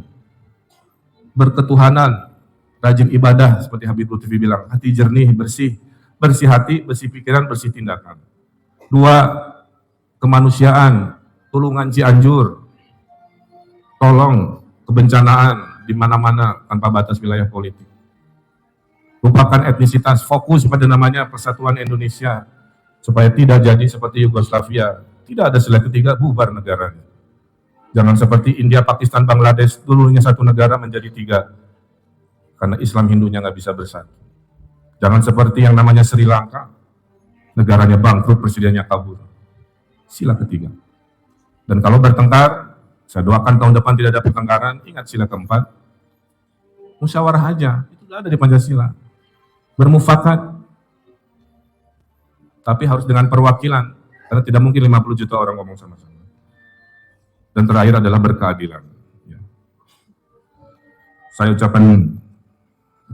S4: Berketuhanan, rajin ibadah, seperti Habib Lutfi bilang, hati jernih, bersih hati, bersih pikiran, bersih tindakan. 2, kemanusiaan, tulungan Cianjur, tolong kebencanaan di mana-mana tanpa batas wilayah politik. Lupakan etnisitas, fokus pada namanya Persatuan Indonesia, supaya tidak jadi seperti Yugoslavia, tidak ada sila ketiga, bubar negaranya. Jangan seperti India, Pakistan, Bangladesh, dulunya satu negara menjadi 3, karena Islam Hindunya nggak bisa bersatu. Jangan seperti yang namanya Sri Lanka, negaranya bangkrut, presidennya kabur. Sila ketiga. Dan kalau bertengkar, saya doakan tahun depan tidak ada pertengkaran. Ingat sila keempat, musyawarah aja, itu ada di Pancasila. Bermufakat, tapi harus dengan perwakilan, karena tidak mungkin 50 juta orang ngomong sama-sama. Dan terakhir adalah berkeadilan. Ya. Saya ucapkan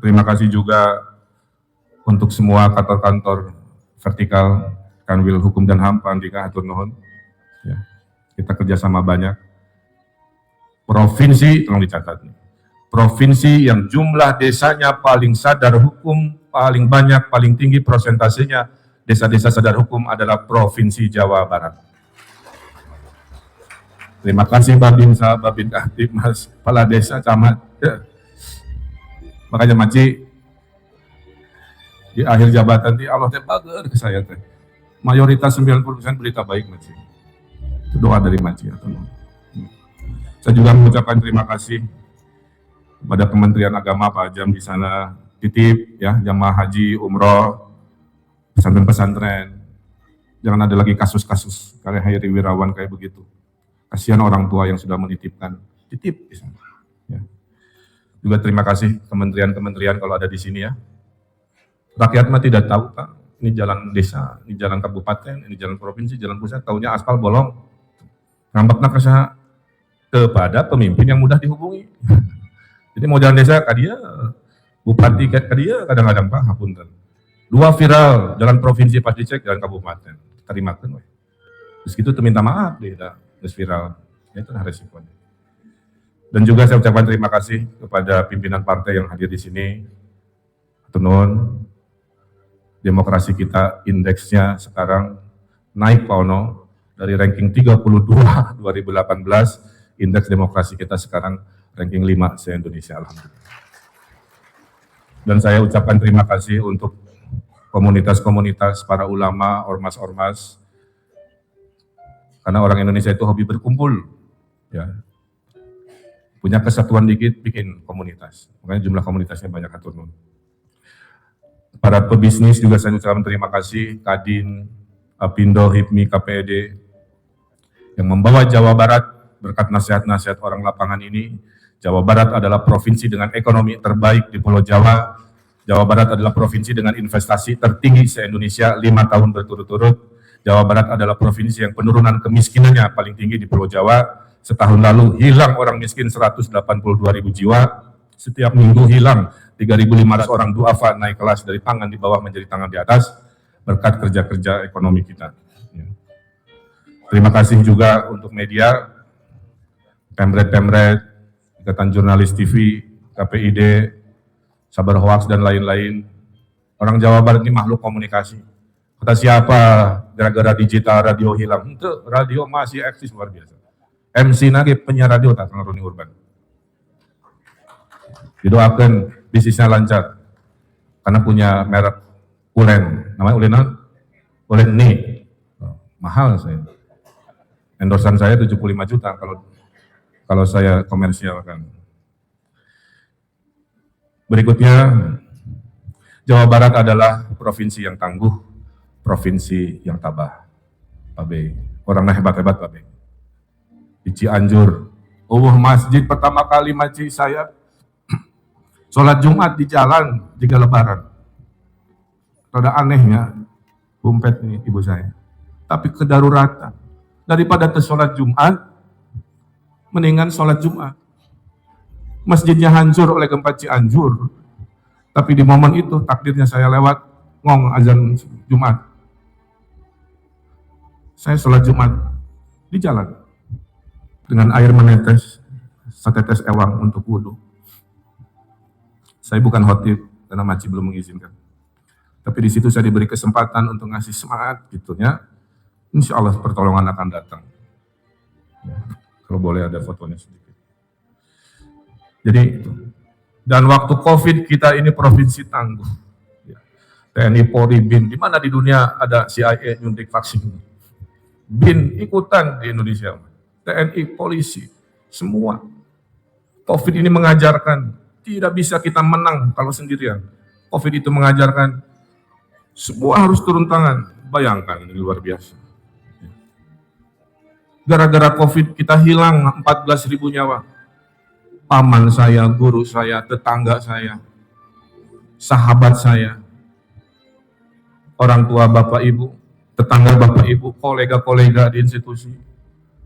S4: terima kasih juga untuk semua kantor-kantor vertikal, Kanwil Hukum dan HAM, Pak Andika, hatur nuhun. Ya. Kita kerjasama banyak. Provinsi, tolong dicatat nih. Provinsi yang jumlah desanya paling sadar hukum, paling banyak, paling tinggi prosentasenya, desa-desa sadar hukum adalah Provinsi Jawa Barat. Terima kasih Babinsa, Babin Aktif, Mas, Kepala Desa, Camat. Ya. Makanya Maci, di akhir jabatan, di Allah bager ke saya. Mayoritas 90% berita baik, Maci. Itu doa dari Maci. Ya, saya juga mengucapkan terima kasih kepada Kementerian Agama, Pak Jam di sana, titip ya, jamaah haji, umroh, pesantren-pesantren. Jangan ada lagi kasus-kasus kayak Hairi Wirawan kayak begitu. Kasihan orang tua yang sudah menitipkan, titip di sana. Ya. Juga terima kasih kementerian-kementerian kalau ada di sini ya. Rakyat mah tidak tahu Pak, ini jalan desa, ini jalan kabupaten, ini jalan provinsi, jalan pusat, taunya aspal bolong. Ngambekna kasa kepada pemimpin yang mudah dihubungi. Jadi mau jalan desa kadia, bupati kadia kadang-kadang Pak hapunten. 2 viral, jalan provinsi pas dicek, jalan kabupaten. Terimakan we. Terus gitu minta maaf deh, terus viral. Ya, itu resikonya. Dan juga saya ucapkan terima kasih kepada pimpinan partai yang hadir di sini. Tenun, demokrasi kita indeksnya sekarang naik Pak Ono, dari ranking 32 2018, indeks demokrasi kita sekarang ranking 5 se-Indonesia, alhamdulillah. Dan saya ucapkan terima kasih untuk komunitas-komunitas, para ulama, ormas-ormas, karena orang Indonesia itu hobi berkumpul, ya. Punya kesatuan dikit, bikin komunitas. Makanya jumlah komunitasnya banyak, hatur nuhun. Para pebisnis juga saya ucapkan terima kasih, Kadin, Apindo, HIPMI, KPED, yang membawa Jawa Barat berkat nasihat-nasihat orang lapangan ini. Jawa Barat adalah provinsi dengan ekonomi terbaik di Pulau Jawa. Jawa Barat adalah provinsi dengan investasi tertinggi se-Indonesia 5 tahun berturut-turut. Jawa Barat adalah provinsi yang penurunan kemiskinannya paling tinggi di Pulau Jawa. Setahun lalu hilang orang miskin 182.000 jiwa. Setiap minggu hilang 3.500 orang duafa naik kelas dari tangan di bawah menjadi tangan di atas berkat kerja-kerja ekonomi kita. Terima kasih juga untuk media, Pemret, Ikatan Jurnalis TV, KPID, Sabar Hoax, dan lain-lain. Orang Jawa Barat ini makhluk komunikasi. Kata siapa, gara-gara digital radio hilang? Itu radio masih eksis luar biasa. MC nage penyiar radio tak Roni Urban. Didoakan bisnisnya lancar. Karena punya merek Ulen. Namanya Ulenan? Ulen nih. Mahal saya. Endorsan saya 75 juta kalau saya komersialkan. Berikutnya, Jawa Barat adalah provinsi yang tangguh, provinsi yang tabah. Pak B, orangnya hebat-hebat Pak B. Di Cianjur, masjid pertama kali maci saya, sholat Jumat di jalan, jika lebaran. Rada anehnya, umpet nih ibu saya. Tapi kedaruratan, daripada sholat Jumat, mendingan sholat Jumat. Masjidnya hancur oleh gempa Cianjur, tapi di momen itu takdirnya saya lewat ngong azan Jumat. Saya sholat Jumat di jalan dengan air menetes, setetes ewang untuk wudhu. Saya bukan khotib karena maci belum mengizinkan. Tapi di situ saya diberi kesempatan untuk ngasih semangat gitu ya. Insya Allah pertolongan akan datang. Ya, kalau boleh ada fotonya sedikit. Jadi itu. Dan waktu COVID kita ini provinsi tangguh. Ya. TNI, Polri, BIN, di mana di dunia ada CIA nyuntik vaksin? BIN ikutan di Indonesia. TNI, polisi, semua. COVID ini mengajarkan tidak bisa kita menang kalau sendirian. COVID itu mengajarkan semua harus turun tangan. Bayangkan, ini luar biasa. Gara-gara COVID kita hilang 14.000 nyawa. Paman saya, guru saya, tetangga saya, sahabat saya, orang tua bapak ibu, tetangga bapak ibu, kolega-kolega di institusi,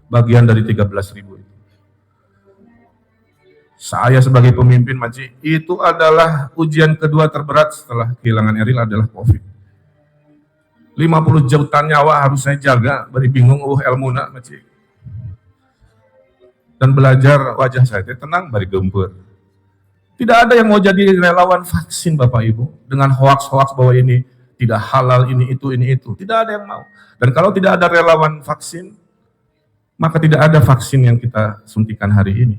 S4: bagian dari 13.000 itu. Saya sebagai pemimpin, Maci, itu adalah ujian kedua terberat setelah kehilangan Eril adalah COVID. 50 juta nyawa harus saya jaga, beri bingung, Elmuna, Maci. Dan belajar wajah saya, tenang, beri gempur. Tidak ada yang mau jadi relawan vaksin, Bapak Ibu, dengan hoaks-hoaks bahwa ini tidak halal, ini itu. Tidak ada yang mau. Dan kalau tidak ada relawan vaksin, maka tidak ada vaksin yang kita suntikan hari ini.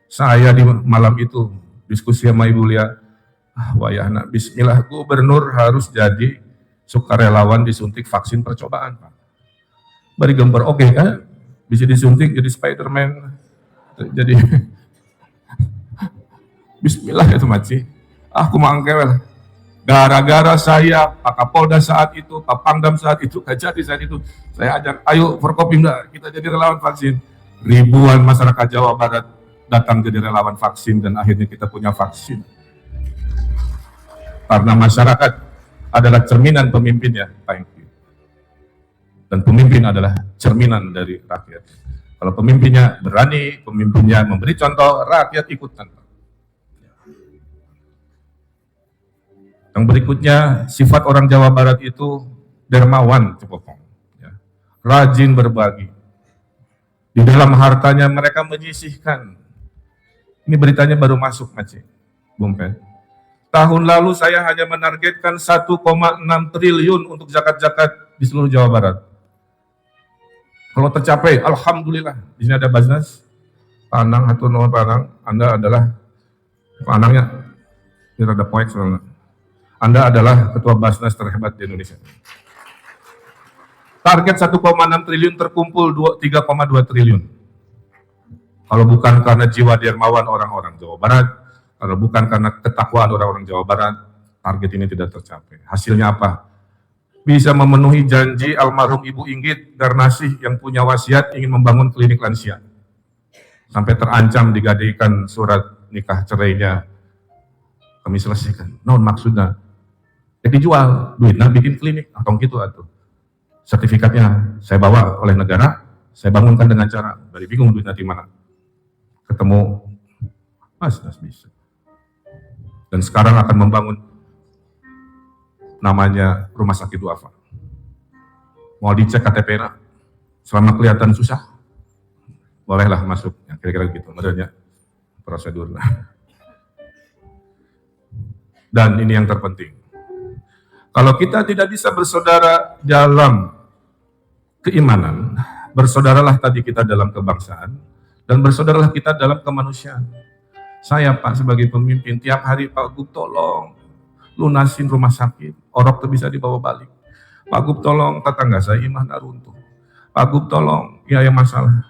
S4: Saya di malam itu diskusi sama Ibu Lia, wayahna, bismillah, gubernur harus jadi sukarelawan disuntik vaksin percobaan, Pak. Bari gambar, oke kan? Bisa disuntik jadi Spiderman, jadi bismillah itu Maci. Aku mangkewel. Gara-gara saya, Pak Kapolda saat itu, Pak Pangdam saat itu, Kajati saat itu, saya ajak, ayo Forkopimda, kita jadi relawan vaksin. Ribuan masyarakat Jawa Barat datang jadi relawan vaksin dan akhirnya kita punya vaksin. Karena masyarakat adalah cerminan pemimpinnya, thank you. Dan pemimpin adalah cerminan dari rakyat. Kalau pemimpinnya berani, pemimpinnya memberi contoh, rakyat ikutan. Yang berikutnya, sifat orang Jawa Barat itu dermawan, cepopong, ya. Rajin berbagi. Di dalam hartanya mereka menyisihkan. Ini beritanya baru masuk, Maci, Bung Pen. Tahun lalu saya hanya menargetkan 1,6 triliun untuk zakat-zakat di seluruh Jawa Barat. Kalau tercapai, alhamdulillah. Di sini ada Basnas, Panang, Hatur Nuhun Panang. Anda adalah Panangnya, ini ada poek soalnya. Anda adalah ketua Basnas terhebat di Indonesia. Target 1,6 triliun terkumpul 3,2 triliun. Kalau bukan karena jiwa dermawan orang-orang Jawa Barat, kalau bukan karena ketakwaan orang-orang Jawa Barat, target ini tidak tercapai. Hasilnya apa? Bisa memenuhi janji almarhum Ibu Inggit Garnasih yang punya wasiat ingin membangun klinik lansia. Sampai terancam digadaikan surat nikah cerainya. Kami selesaikan. Non maksudnya, ya dijual, duitnya bikin klinik, atau gitu atuh. Sertifikatnya saya bawa oleh negara, saya bangunkan dengan cara, dari bingung duitnya di mana. Ketemu, Mas bisa. Dan sekarang akan membangun namanya Rumah Sakit Duafa. Mau dicek KTP-nya, selama kelihatan susah, bolehlah masuk, ya, kira-kira gitu, modelnya prosedurnya. Dan ini yang terpenting. Kalau kita tidak bisa bersaudara dalam keimanan, bersaudaralah tadi kita dalam kebangsaan, dan bersaudaralah kita dalam kemanusiaan. Saya Pak sebagai pemimpin, tiap hari Pak Gub tolong lunasin rumah sakit, orok tuh bisa dibawa balik. Pak Gub tolong tetangga saya iman runtuh. Pak Gub tolong, ya yang masalah.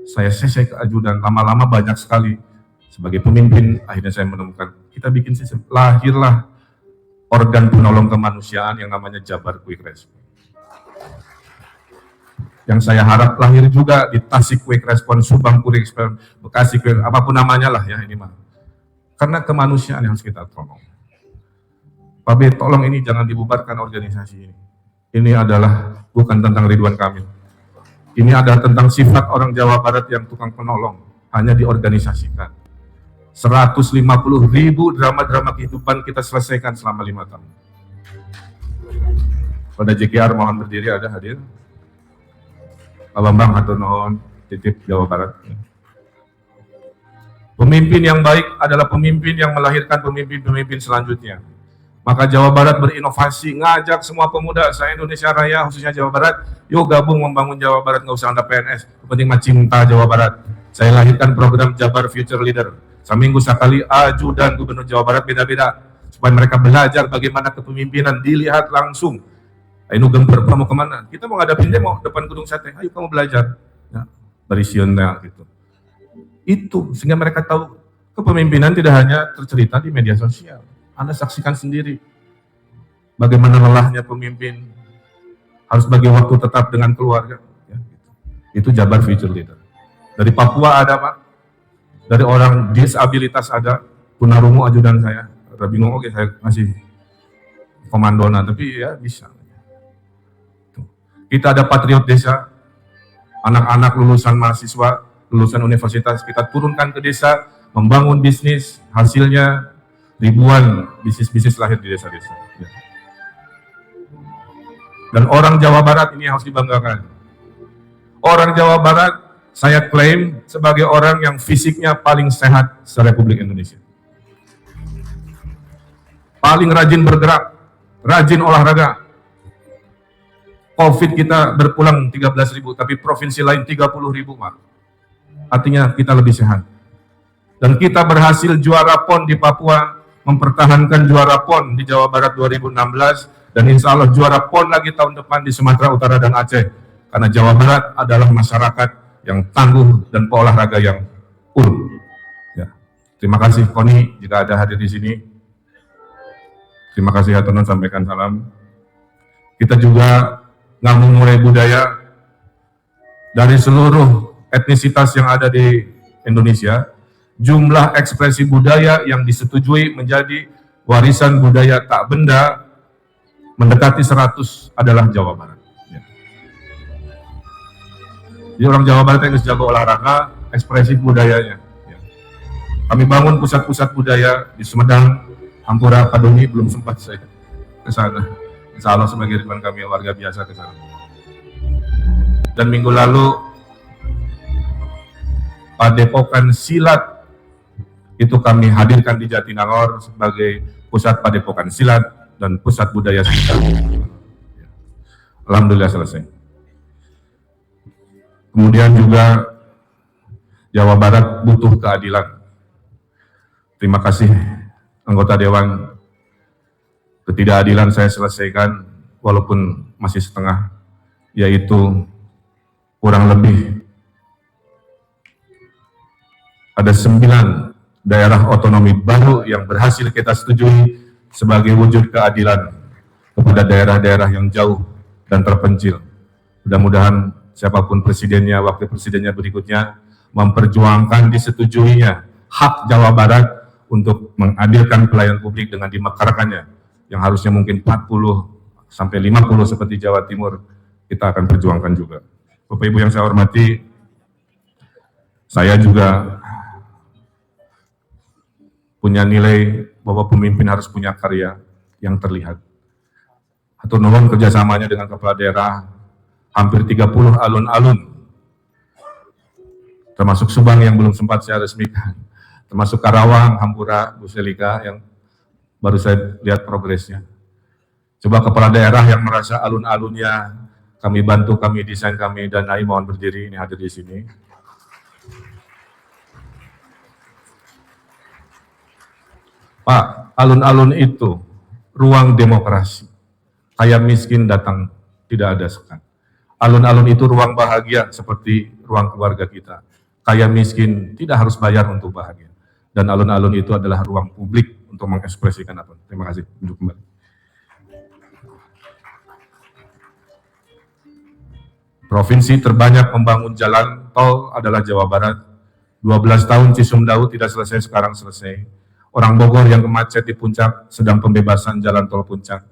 S4: Saya selesai ke ajudan, lama-lama banyak sekali. Sebagai pemimpin, akhirnya saya menemukan, kita bikin sistem, lahirlah organ penolong kemanusiaan yang namanya Jabar Quick Response. Yang saya harap lahir juga di Tasik Quick Response, Subang Quick Response, Bekasi Quick, apapun namanya lah ya ini mah. Karena kemanusiaan yang harus kita tolong. Pak B, tolong ini jangan dibubarkan organisasi ini. Ini adalah bukan tentang Ridwan Kamil. Ini adalah tentang sifat orang Jawa Barat yang tukang penolong, hanya diorganisasikan. 150.000 drama-drama kehidupan kita selesaikan selama 5 tahun. Pada JKR mohon berdiri, ada hadir. Pak Bambang Hatur Nuhun, titip Jawa Barat. Pemimpin yang baik adalah pemimpin yang melahirkan pemimpin-pemimpin selanjutnya. Maka Jawa Barat berinovasi, ngajak semua pemuda, saya Indonesia Raya, khususnya Jawa Barat, yuk gabung membangun Jawa Barat, nggak usah Anda PNS, penting mah cinta Jawa Barat. Saya lahirkan program Jabar Future Leader, seminggu sekali ajudan Gubernur Jawa Barat beda-beda, supaya mereka belajar bagaimana kepemimpinan, dilihat langsung. Ayo gemper, kamu kemana? Kita mau ngadapin demo depan Gedung Sate, ayo kamu belajar. Ya, berisiannya gitu. Itu, sehingga mereka tahu kepemimpinan tidak hanya tercerita di media sosial. Anda saksikan sendiri bagaimana lelahnya pemimpin harus bagi waktu tetap dengan keluarga. Ya, gitu. Itu Jabar Future Leader. Dari Papua ada Pak, dari orang disabilitas ada, tunarungu ajudan saya, bingung oke saya masih komandona, tapi ya bisa. Kita ada Patriot Desa, anak-anak lulusan mahasiswa, lulusan universitas, kita turunkan ke desa, membangun bisnis, hasilnya ribuan bisnis-bisnis lahir di desa-desa. Ya. Dan orang Jawa Barat ini harus dibanggakan. Orang Jawa Barat saya klaim sebagai orang yang fisiknya paling sehat se-Republik Indonesia. Paling rajin bergerak, rajin olahraga. COVID kita berpulang 13.000, tapi provinsi lain 30.000, Pak. Artinya kita lebih sehat. Dan kita berhasil juara PON di Papua, mempertahankan juara PON di Jawa Barat 2016, dan insya Allah juara PON lagi tahun depan di Sumatera Utara dan Aceh. Karena Jawa Barat adalah masyarakat yang tangguh dan peolahraga yang Ya. Terima kasih Koni jika ada hadir di sini. Terima kasih Hatonon, sampaikan salam. Kita juga ngamumurai budaya dari seluruh etnisitas yang ada di Indonesia. Jumlah ekspresi budaya yang disetujui menjadi warisan budaya tak benda mendekati 100 adalah Jawa Barat. Jadi orang Jawa Barat yang jago olahraga, ekspresi budayanya. Ya. Kami bangun pusat-pusat budaya di Sumedang, Ampura, Padoni, belum sempat saya ke sana. Insya Allah sebagai ridwan kami warga biasa ke sana. Dan minggu lalu, Padepokan Silat itu kami hadirkan di Jatinangor sebagai pusat Padepokan Silat dan pusat budaya silat. Alhamdulillah selesai. Kemudian juga Jawa Barat butuh keadilan. Terima kasih anggota Dewan. Ketidakadilan saya selesaikan walaupun masih setengah, yaitu kurang lebih ada 9 daerah otonomi baru yang berhasil kita setujui sebagai wujud keadilan kepada daerah-daerah yang jauh dan terpencil. Mudah-mudahan siapapun presidennya, wakil presidennya berikutnya, memperjuangkan disetujuinya hak Jawa Barat untuk mengadilkan pelayanan publik dengan dimekarkannya, yang harusnya mungkin 40 sampai 50 seperti Jawa Timur, kita akan perjuangkan juga. Bapak Ibu yang saya hormati, saya juga punya nilai bahwa pemimpin harus punya karya yang terlihat. Hatur nuhun kerjasamanya dengan kepala daerah, hampir 30 alun-alun, termasuk Subang yang belum sempat saya resmikan, termasuk Karawang, Hampura, Bu Selika yang baru saya lihat progresnya. Coba kepala daerah yang merasa alun-alunnya kami bantu, kami desain, kami danai, mohon berdiri, ini hadir di sini. Pak, alun-alun itu ruang demokrasi. Kaya miskin datang, tidak ada sekat. Alun-alun itu ruang bahagia seperti ruang keluarga kita. Kaya miskin tidak harus bayar untuk bahagia. Dan alun-alun itu adalah ruang publik untuk mengekspresikan apa. Terima kasih. Duduk kembali. Provinsi terbanyak membangun jalan tol adalah Jawa Barat. 12 tahun Cisumdawu tidak selesai, sekarang selesai. Orang Bogor yang macet di Puncak sedang pembebasan jalan tol Puncak.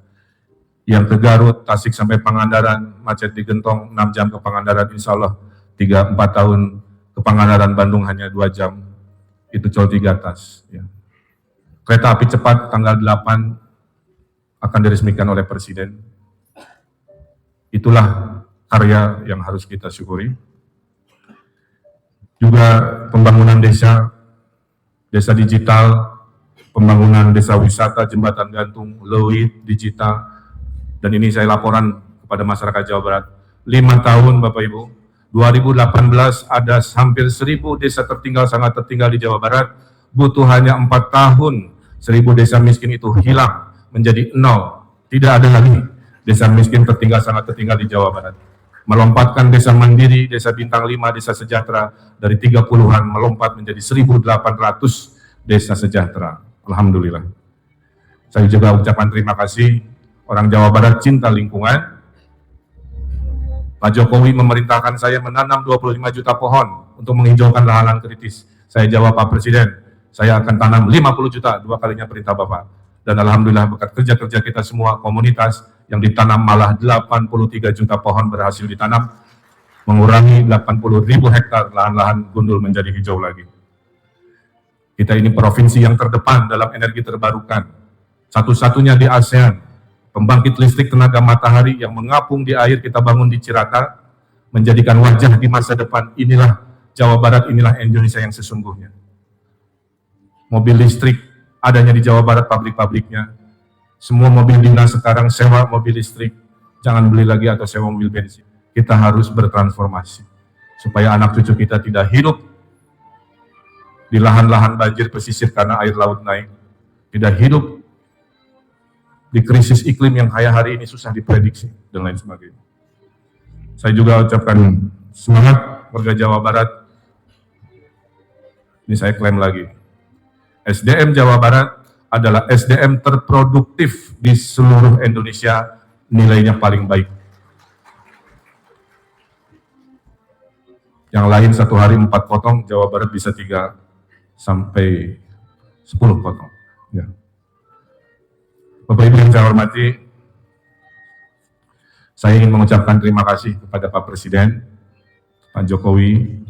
S4: Yang ke Garut, Tasik sampai Pangandaran, macet di Gentong 6 jam ke Pangandaran, insya Allah 3-4 tahun ke Pangandaran, Bandung hanya 2 jam, itu Col 3 atas. Ya. Kereta api cepat tanggal 8 akan diresmikan oleh Presiden. Itulah karya yang harus kita syukuri. Juga pembangunan desa, desa digital, pembangunan desa wisata, jembatan gantung, leuit, digital. Dan ini saya laporan kepada masyarakat Jawa Barat. 5 tahun Bapak Ibu, 2018 ada hampir 1.000 desa tertinggal, sangat tertinggal di Jawa Barat. Butuh hanya 4 tahun, 1.000 desa miskin itu hilang menjadi 0. Tidak ada lagi desa miskin tertinggal, sangat tertinggal di Jawa Barat. Melompatkan desa mandiri, desa bintang 5, desa sejahtera, dari 30-an melompat menjadi 1.800 desa sejahtera. Alhamdulillah. Saya juga ucapkan terima kasih. Orang Jawa Barat cinta lingkungan, Pak Jokowi memerintahkan saya menanam 25 juta pohon untuk menghijaukan lahan-lahan kritis. Saya jawab, Pak Presiden, saya akan tanam 50 juta, 2 kalinya perintah Bapak. Dan alhamdulillah berkat kerja-kerja kita semua komunitas yang ditanam malah 83 juta pohon berhasil ditanam, mengurangi 80.000 hektar lahan-lahan gundul menjadi hijau lagi. Kita ini provinsi yang terdepan dalam energi terbarukan. Satu-satunya di ASEAN, pembangkit listrik tenaga matahari yang mengapung di air kita bangun di Cirata, menjadikan wajah di masa depan. Inilah Jawa Barat, inilah Indonesia yang sesungguhnya. Mobil listrik adanya di Jawa Barat, pabrik-pabriknya. Semua mobil dinas sekarang sewa mobil listrik, jangan beli lagi atau sewa mobil bensin. Kita harus bertransformasi, supaya anak cucu kita tidak hidup di lahan-lahan banjir pesisir karena air laut naik, tidak hidup di krisis iklim yang hari ini susah diprediksi, dan lain sebagainya. Saya juga ucapkan semangat warga Jawa Barat. Ini saya klaim lagi, SDM Jawa Barat adalah SDM terproduktif di seluruh Indonesia, nilainya paling baik. Yang lain satu hari 4 potong, Jawa Barat bisa 3 sampai 10 potong. Ya. Bapak Ibu yang saya hormati, saya ingin mengucapkan terima kasih kepada Pak Presiden, Pak Jokowi.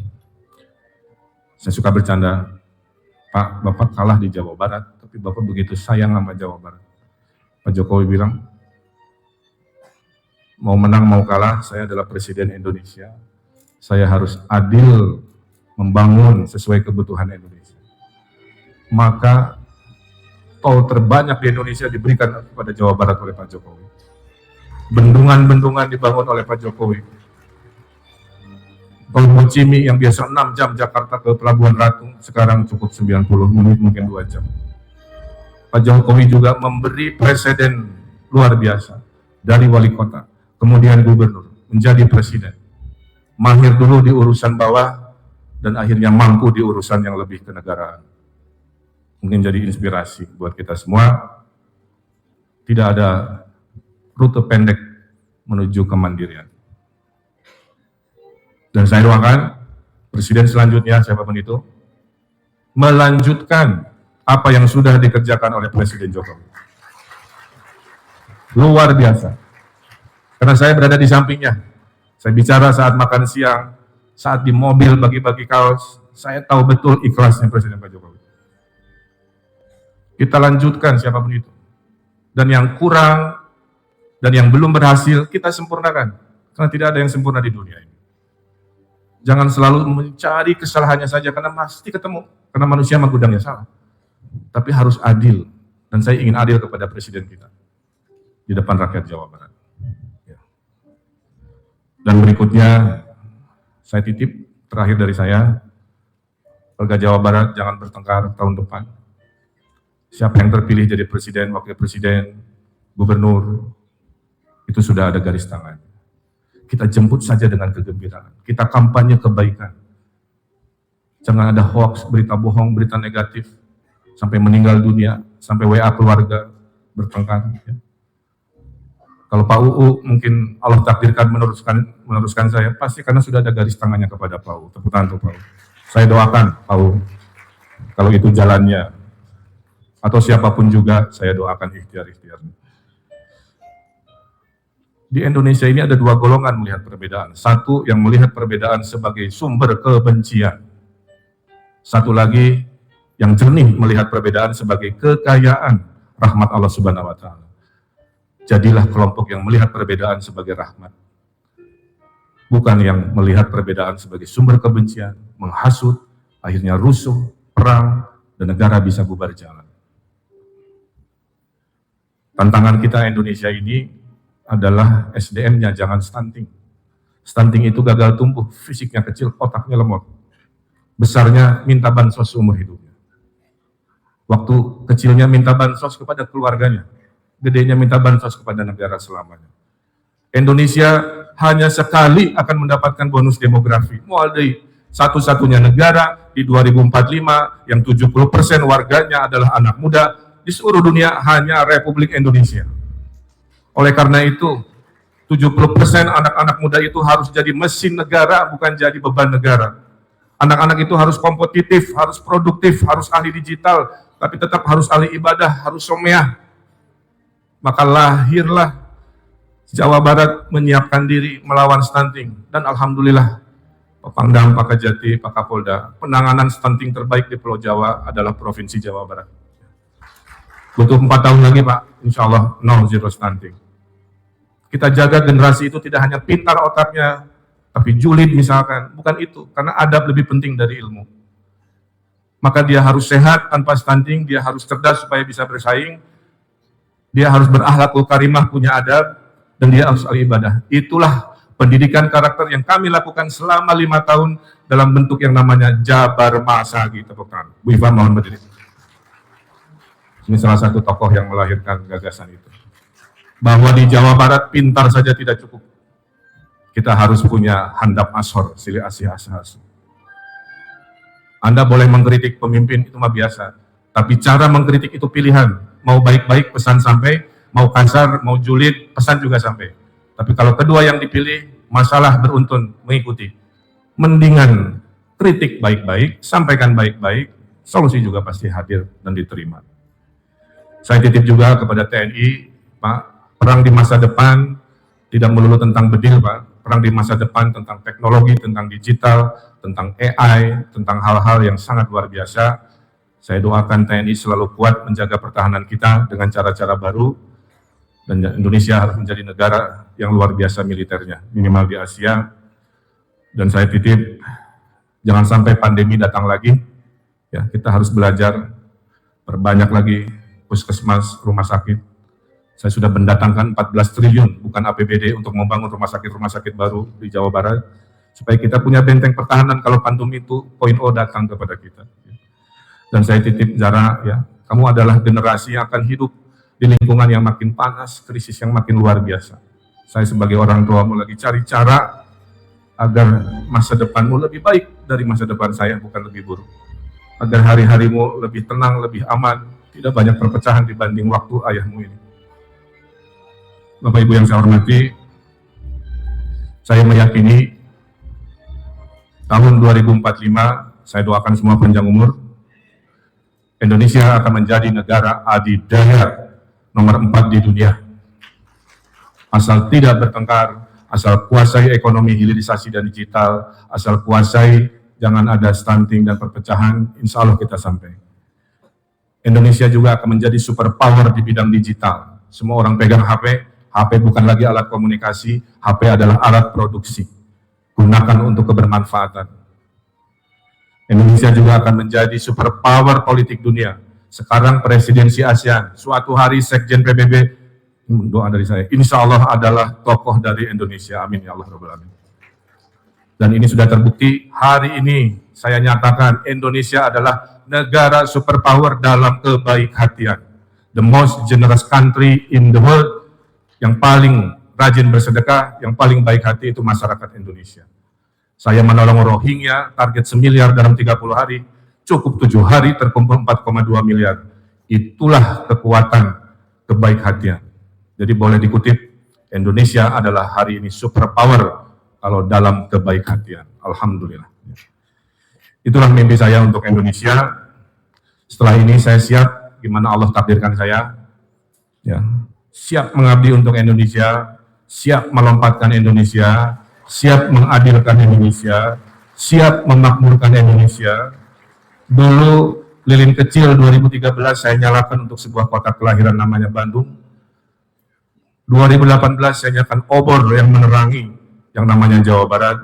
S4: Saya suka bercanda, Pak, Bapak kalah di Jawa Barat, tapi Bapak begitu sayang sama Jawa Barat. Pak Jokowi bilang, mau menang mau kalah, saya adalah Presiden Indonesia. Saya harus adil membangun sesuai kebutuhan Indonesia. Maka tol terbanyak di Indonesia diberikan kepada Jawa Barat oleh Pak Jokowi. Bendungan-bendungan dibangun oleh Pak Jokowi. Tol Bocimi yang biasa 6 jam Jakarta ke Pelabuhan Ratu, sekarang cukup 90 menit, mungkin 2 jam. Pak Jokowi juga memberi presiden luar biasa. Dari wali kota, kemudian gubernur, menjadi presiden. Mahir dulu di urusan bawah, dan akhirnya mampu di urusan yang lebih kenegaraan. Mungkin jadi inspirasi buat kita semua. Tidak ada rute pendek menuju kemandirian. Dan saya doakan presiden selanjutnya, siapapun itu, melanjutkan apa yang sudah dikerjakan oleh Presiden Jokowi. Luar biasa. Karena saya berada di sampingnya. Saya bicara saat makan siang, saat di mobil bagi-bagi kaos, saya tahu betul ikhlasnya Presiden Pak Jokowi. Kita lanjutkan siapapun itu. Dan yang kurang, dan yang belum berhasil, kita sempurnakan. Karena tidak ada yang sempurna di dunia ini. Jangan selalu mencari kesalahannya saja, karena pasti ketemu. Karena manusia mah gudangnya salah. Tapi harus adil. Dan saya ingin adil kepada Presiden kita. Di depan rakyat Jawa Barat. Ya. Dan berikutnya, saya titip, terakhir dari saya, warga Jawa Barat jangan bertengkar tahun depan. Siapa yang terpilih jadi presiden, wakil presiden, gubernur, itu sudah ada garis tangan. Kita jemput saja dengan kegembiraan. Kita kampanye kebaikan. Jangan ada hoax, berita bohong, berita negatif, sampai meninggal dunia, sampai WA keluarga bertengkar. Ya. Kalau Pak UU mungkin Allah takdirkan meneruskan saya, pasti karena sudah ada garis tangannya kepada Pak UU. Tepuk tangan untuk Pak UU. Saya doakan Pak UU, kalau itu jalannya, atau siapapun juga, saya doakan ikhtiar-ikhtiarnya. Di Indonesia ini ada 2 golongan melihat perbedaan. Satu yang melihat perbedaan sebagai sumber kebencian. Satu lagi yang jernih melihat perbedaan sebagai kekayaan rahmat Allah Subhanahu wa Ta'ala. Jadilah kelompok yang melihat perbedaan sebagai rahmat. Bukan yang melihat perbedaan sebagai sumber kebencian, menghasut, akhirnya rusuh, perang, dan negara bisa bubar jalan. Tantangan kita Indonesia ini adalah SDM-nya jangan stunting. Stunting itu gagal tumbuh, fisiknya kecil, otaknya lemot. Besarnya minta bansos seumur hidupnya. Waktu kecilnya minta bansos kepada keluarganya, gedenya minta bansos kepada negara selamanya. Indonesia hanya sekali akan mendapatkan bonus demografi. Mulai satu-satunya negara di 2045 yang 70% warganya adalah anak muda, di seluruh dunia hanya Republik Indonesia. Oleh karena itu, 70% anak-anak muda itu harus jadi mesin negara, bukan jadi beban negara. Anak-anak itu harus kompetitif, harus produktif, harus ahli digital, tapi tetap harus ahli ibadah, harus someah. Maka lahirlah Jawa Barat menyiapkan diri melawan stunting. Dan alhamdulillah, Pak Pangdam, Pak Kajati, Pak Kapolda, penanganan stunting terbaik di Pulau Jawa adalah Provinsi Jawa Barat. Butuh 4 tahun lagi Pak, insya Allah zero stunting. Kita jaga generasi itu tidak hanya pintar otaknya, tapi julid misalkan, bukan itu, karena adab lebih penting dari ilmu. Maka dia harus sehat tanpa stunting, dia harus cerdas supaya bisa bersaing, dia harus berakhlakul karimah, punya adab, dan dia harus ahli ibadah. Itulah pendidikan karakter yang kami lakukan selama 5 tahun dalam bentuk yang namanya Jabar Masagi. Tepuk tangan. Bu Iva mohon berdiri. Ini salah satu tokoh yang melahirkan gagasan itu. Bahwa di Jawa Barat pintar saja tidak cukup. Kita harus punya handap ashor, silih asih asas. Anda boleh mengkritik pemimpin, itu mah biasa. Tapi cara mengkritik itu pilihan. Mau baik-baik pesan sampai, mau kasar, mau julid, pesan juga sampai. Tapi kalau kedua yang dipilih, masalah beruntun mengikuti. Mendingan kritik baik-baik, sampaikan baik-baik, solusi juga pasti hadir dan diterima. Saya titip juga kepada TNI, Pak, perang di masa depan tidak melulu tentang bedil, Pak. Perang di masa depan tentang teknologi, tentang digital, tentang AI, tentang hal-hal yang sangat luar biasa. Saya doakan TNI selalu kuat menjaga pertahanan kita dengan cara-cara baru, dan Indonesia harus menjadi negara yang luar biasa militernya, minimal di Asia. Dan saya titip, jangan sampai pandemi datang lagi. Ya, kita harus belajar, perbanyak lagi puskesmas, rumah sakit. Saya sudah mendatangkan 14 triliun, bukan APBD, untuk membangun rumah sakit baru di Jawa Barat, supaya kita punya benteng pertahanan kalau pandemi itu 0.0 datang kepada kita. Dan saya titip Zara, ya, kamu adalah generasi yang akan hidup di lingkungan yang makin panas, krisis yang makin luar biasa. Saya sebagai orang tuamu lagi cari cara agar masa depanmu lebih baik dari masa depan saya, bukan lebih buruk. Agar hari-harimu lebih tenang, lebih aman, tidak banyak perpecahan dibanding waktu ayahmu ini. Bapak Ibu yang saya hormati, saya meyakini tahun 2045, saya doakan semua panjang umur, Indonesia akan menjadi negara adidaya nomor 4 di dunia. Asal tidak bertengkar, asal kuasai ekonomi hilirisasi dan digital, asal kuasai jangan ada stunting dan perpecahan, insya Allah kita sampai. Indonesia juga akan menjadi superpower di bidang digital. Semua orang pegang HP, HP bukan lagi alat komunikasi, HP adalah alat produksi. Gunakan untuk kebermanfaatan. Indonesia juga akan menjadi superpower politik dunia. Sekarang presidensi ASEAN, suatu hari Sekjen PBB, doa dari saya, insya Allah adalah tokoh dari Indonesia. Amin ya Allah Rabbal Alamin. Dan ini sudah terbukti, hari ini saya nyatakan Indonesia adalah negara superpower dalam kebaik-hatian. The most generous country in the world, yang paling rajin bersedekah, yang paling baik hati itu masyarakat Indonesia. Saya menolong Rohingya, target 1 miliar dalam 30 hari, cukup 7 hari terkumpul 4,2 miliar. Itulah kekuatan kebaik-hatian. Jadi boleh dikutip, Indonesia adalah hari ini superpower kalau dalam kebaik-hatian. Alhamdulillah. Itulah mimpi saya untuk Indonesia. Setelah ini saya siap, gimana Allah takdirkan saya, ya, siap mengabdi untuk Indonesia, siap melompatkan Indonesia, siap mengadilkan Indonesia, siap memakmurkan Indonesia. Dulu lilin kecil 2013 saya nyalakan untuk sebuah kota kelahiran namanya Bandung. 2018 saya nyalakan obor yang menerangi yang namanya Jawa Barat.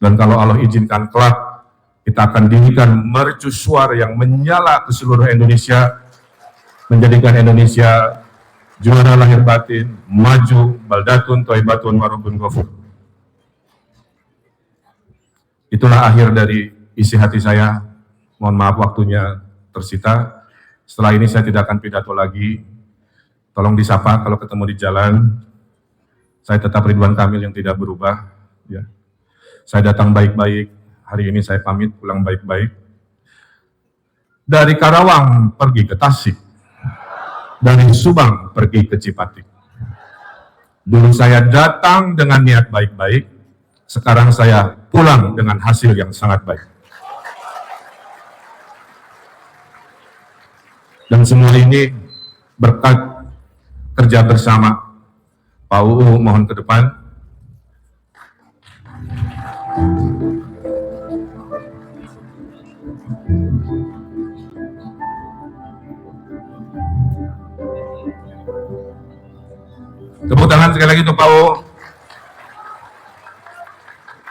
S4: Dan kalau Allah izinkan kelak, kita akan dirikan mercusuar yang menyala ke seluruh Indonesia, menjadikan Indonesia juara lahir batin, maju, baldatun, toibatun, warubun, ghafur. Itulah akhir dari isi hati saya. Mohon maaf waktunya tersita. Setelah ini saya tidak akan pidato lagi. Tolong disapa kalau ketemu di jalan. Saya tetap Ridwan Kamil yang tidak berubah. Ya. Saya datang baik-baik. Hari ini saya pamit pulang baik-baik. Dari Karawang pergi ke Tasik. Dari Subang pergi ke Cipatik. Dulu saya datang dengan niat baik-baik, sekarang saya pulang dengan hasil yang sangat baik. Dan semua ini berkat kerja bersama. Pak UU mohon ke depan. Tepuk tangan sekali lagi untuk Pak UU.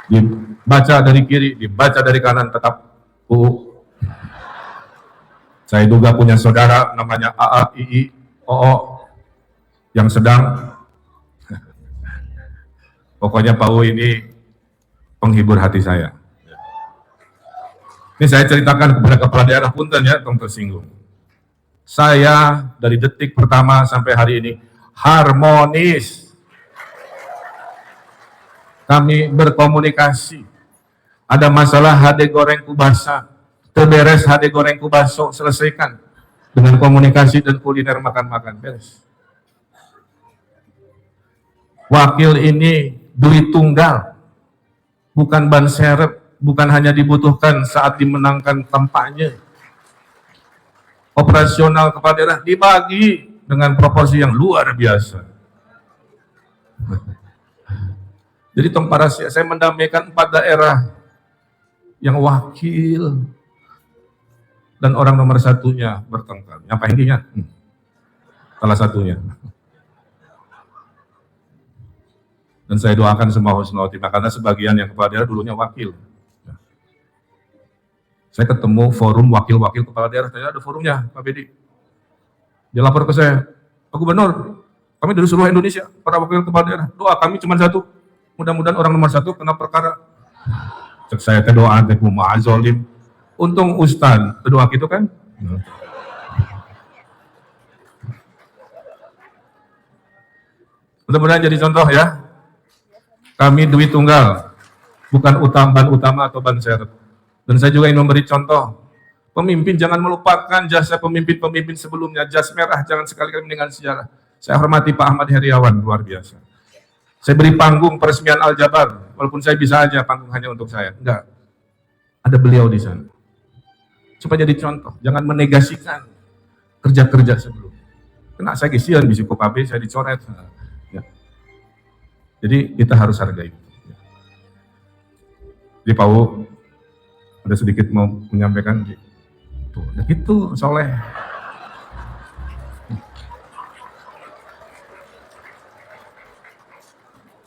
S4: Dibaca dari kiri, dibaca dari kanan, tetap UU. Saya duga punya saudara namanya AA, II, OO yang sedang. Pokoknya Pak UU ini penghibur hati saya. Ini saya ceritakan kepada kepala daerah punten ya, tong tersinggung. Saya dari detik pertama sampai hari ini harmonis. Kami berkomunikasi. Ada masalah HD goreng kubasa, terberes HD goreng kubaso, selesaikan dengan komunikasi dan kuliner makan-makan, beres. Wakil ini duit tunggal, bukan ban serep, bukan hanya dibutuhkan saat dimenangkan kampanye. Operasional kepala daerah dibagi dengan proporsi yang luar biasa. Jadi saya mendamaikan 4 daerah yang wakil dan orang nomor satunya bertengkar. Apa intinya? Salah satunya. Dan saya doakan semua husnul khotimah karena sebagian yang kepala daerah dulunya wakil. Saya ketemu forum wakil-wakil kepala daerah, tanya ada forumnya, Pak Bedi. Dia lapor ke saya, Pak Gubernur, kami dari seluruh Indonesia, para wakil kepala daerah, doa kami cuma satu, mudah-mudahan orang nomor 1 kena perkara. Cek saya doa teh kumaha zolim. Untung Ustaz doa gitu kan. Mudah-mudahan jadi contoh ya. Kami duit tunggal, bukan ban utama atau ban seret. Dan saya juga ingin memberi contoh. Pemimpin jangan melupakan jasa pemimpin-pemimpin sebelumnya. Jas merah jangan sekali-kali meninggalkan sejarah. Saya hormati Pak Ahmad Heriawan, luar biasa. Saya beri panggung peresmian Al-Jabar, walaupun saya bisa aja panggung hanya untuk saya. Enggak. Ada beliau di sana. Supaya jadi contoh, jangan menegasikan kerja-kerja sebelum. Kena saya kesian di Suku Pabe, saya dicoret. Ya. Jadi kita harus hargai. Jadi Pak U, ada sedikit mau menyampaikan. Tuh, ya gitu, soleh.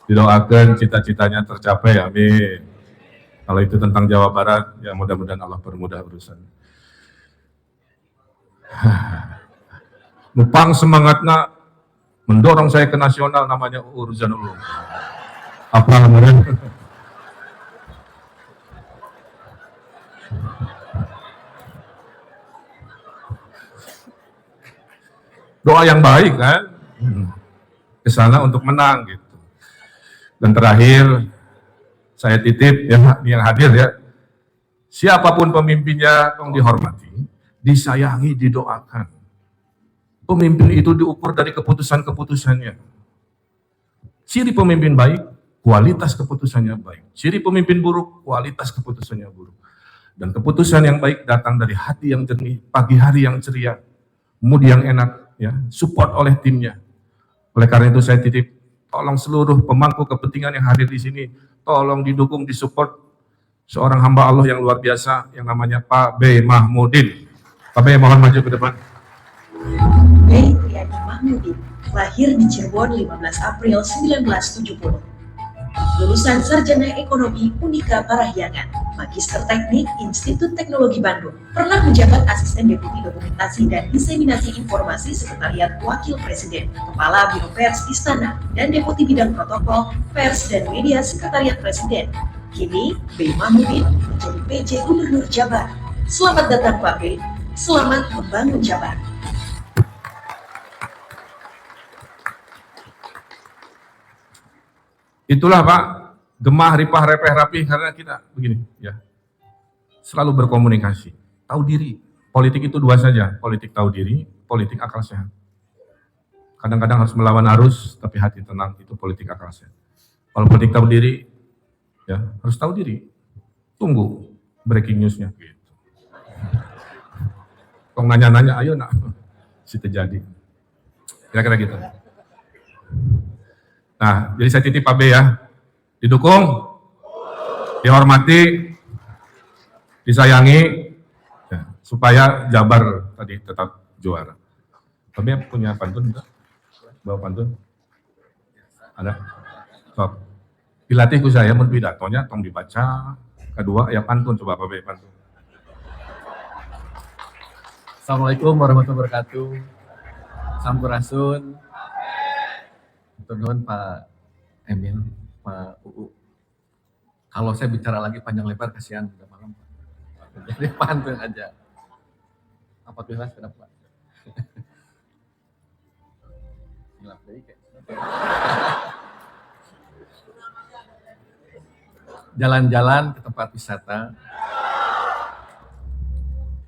S4: Didoakan cita-citanya tercapai, amin. Kalau itu tentang Jawa Barat, ya mudah-mudahan Allah permudah urusan. Nupang semangatnya mendorong saya ke nasional, namanya urusan ulum. Apa namanya? Doa yang baik kan, ke sana untuk menang gitu. Dan terakhir, saya titip yang hadir ya, siapapun pemimpinnya tolong dihormati, disayangi, didoakan. Pemimpin itu diukur dari keputusan-keputusannya. Ciri pemimpin baik, kualitas keputusannya baik. Ciri pemimpin buruk, kualitas keputusannya buruk. Dan keputusan yang baik datang dari hati yang jernih, pagi hari yang ceria, mood yang enak, ya, support oleh timnya. Oleh karena itu saya titip, tolong seluruh pemangku kepentingan yang hadir di sini, tolong didukung, disupport seorang hamba Allah yang luar biasa, yang namanya Pak B. Mahmudin. Pak B, mohon maju ke depan.
S1: B. Triadi Mahmudin, lahir di Cirebon 15 April 1970. Lulusan Sarjana Ekonomi Unika Parahyangan, Magister Teknik Institut Teknologi Bandung. Pernah menjabat Asisten Deputi Dokumentasi dan Diseminasi Informasi Sekretariat Wakil Presiden, Kepala Biro Pers Istana, dan Deputi Bidang Protokol, Pers dan Media Sekretariat Presiden. Kini, B. Mahmudin menjadi PJ Gubernur Jabar. Selamat datang Pak B. Selamat membangun Jabar.
S4: Itulah Pak, gemah, ripah, repeh, rapih, karena kita begini, ya, selalu berkomunikasi, tahu diri. Politik itu dua saja, politik tahu diri, politik akal sehat. kadang-kadang harus melawan arus, tapi hati tenang, itu politik akal sehat. Kalau politik tahu diri, ya harus tahu diri. Tunggu breaking news-nya. Gitu. Kalau nanya-nanya, ayo nak, situ jadi. Kira-kira gitu. Nah, jadi saya titip Pak B ya, didukung, dihormati, disayangi, ya, supaya Jabar tadi tetap juara. Pak B punya pantun enggak? Bawa pantun? Ada? Sok. Dilatih ku saya, mun pidatonya tong dibaca. Kedua, ya pantun, coba Pak B pantun.
S5: Assalamualaikum warahmatullahi wabarakatuh. Sampurasun. Teman-teman Pak Emil, Pak UU. Kalau saya bicara lagi panjang lebar kasihan udah malam Pak. Jadi pantun aja. 14 kenapa Pak? Hilaf deui kayak. Jalan-jalan ke tempat wisata.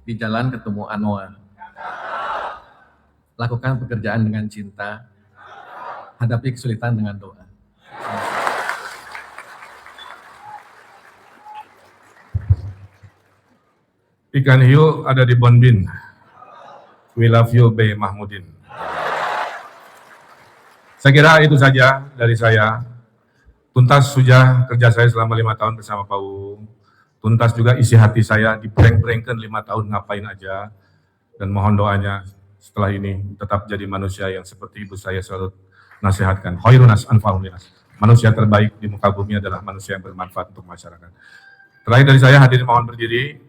S5: Di jalan ketemu Anoa. Lakukan pekerjaan dengan cinta. Hadapi kesulitan dengan doa.
S4: Ikan hiu ada di Bonbin. We love you, B. Mahmudin. Saya kira itu saja dari saya. Tuntas sudah kerja saya selama 5 tahun bersama Pak Uung. Tuntas juga isi hati saya diprank-prankkan 5 tahun ngapain aja. Dan mohon doanya setelah ini tetap jadi manusia yang seperti ibu saya selalu nasihatkan. Khairunas anfa'un linnas. Manusia terbaik di muka bumi adalah manusia yang bermanfaat untuk masyarakat. Terakhir dari saya, hadirin mohon berdiri.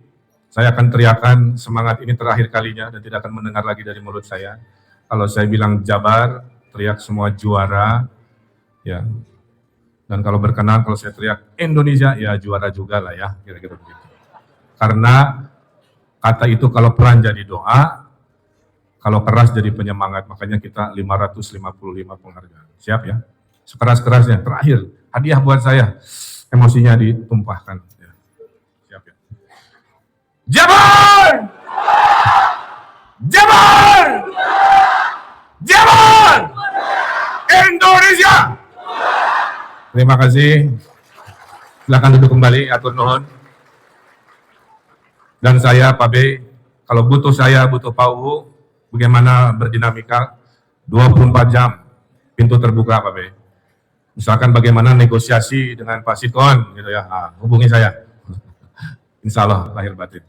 S4: Saya akan teriakan semangat ini terakhir kalinya dan tidak akan mendengar lagi dari mulut saya. Kalau saya bilang Jabar, teriak semua juara. Ya. Dan kalau berkenan, kalau saya teriak Indonesia, ya juara juga lah ya, kira-kira begitu. Karena kata itu kalau peran jadi doa, kalau keras jadi penyemangat, makanya kita 555 penghargaan. Siap ya? Sekeras-kerasnya, terakhir, hadiah buat saya, emosinya ditumpahkan. Ya. Siap ya? Jabar! Jabar! Jabar! Indonesia! Terima kasih. Silakan duduk kembali, atur nuhun. Dan saya, Pak B, kalau butuh saya, butuh Pak U, bagaimana berdinamika, 24 jam, pintu terbuka Pak B. Misalkan bagaimana negosiasi dengan Pak Sitkon, gitu ya, hubungi saya. Insya Allah, lahir batin.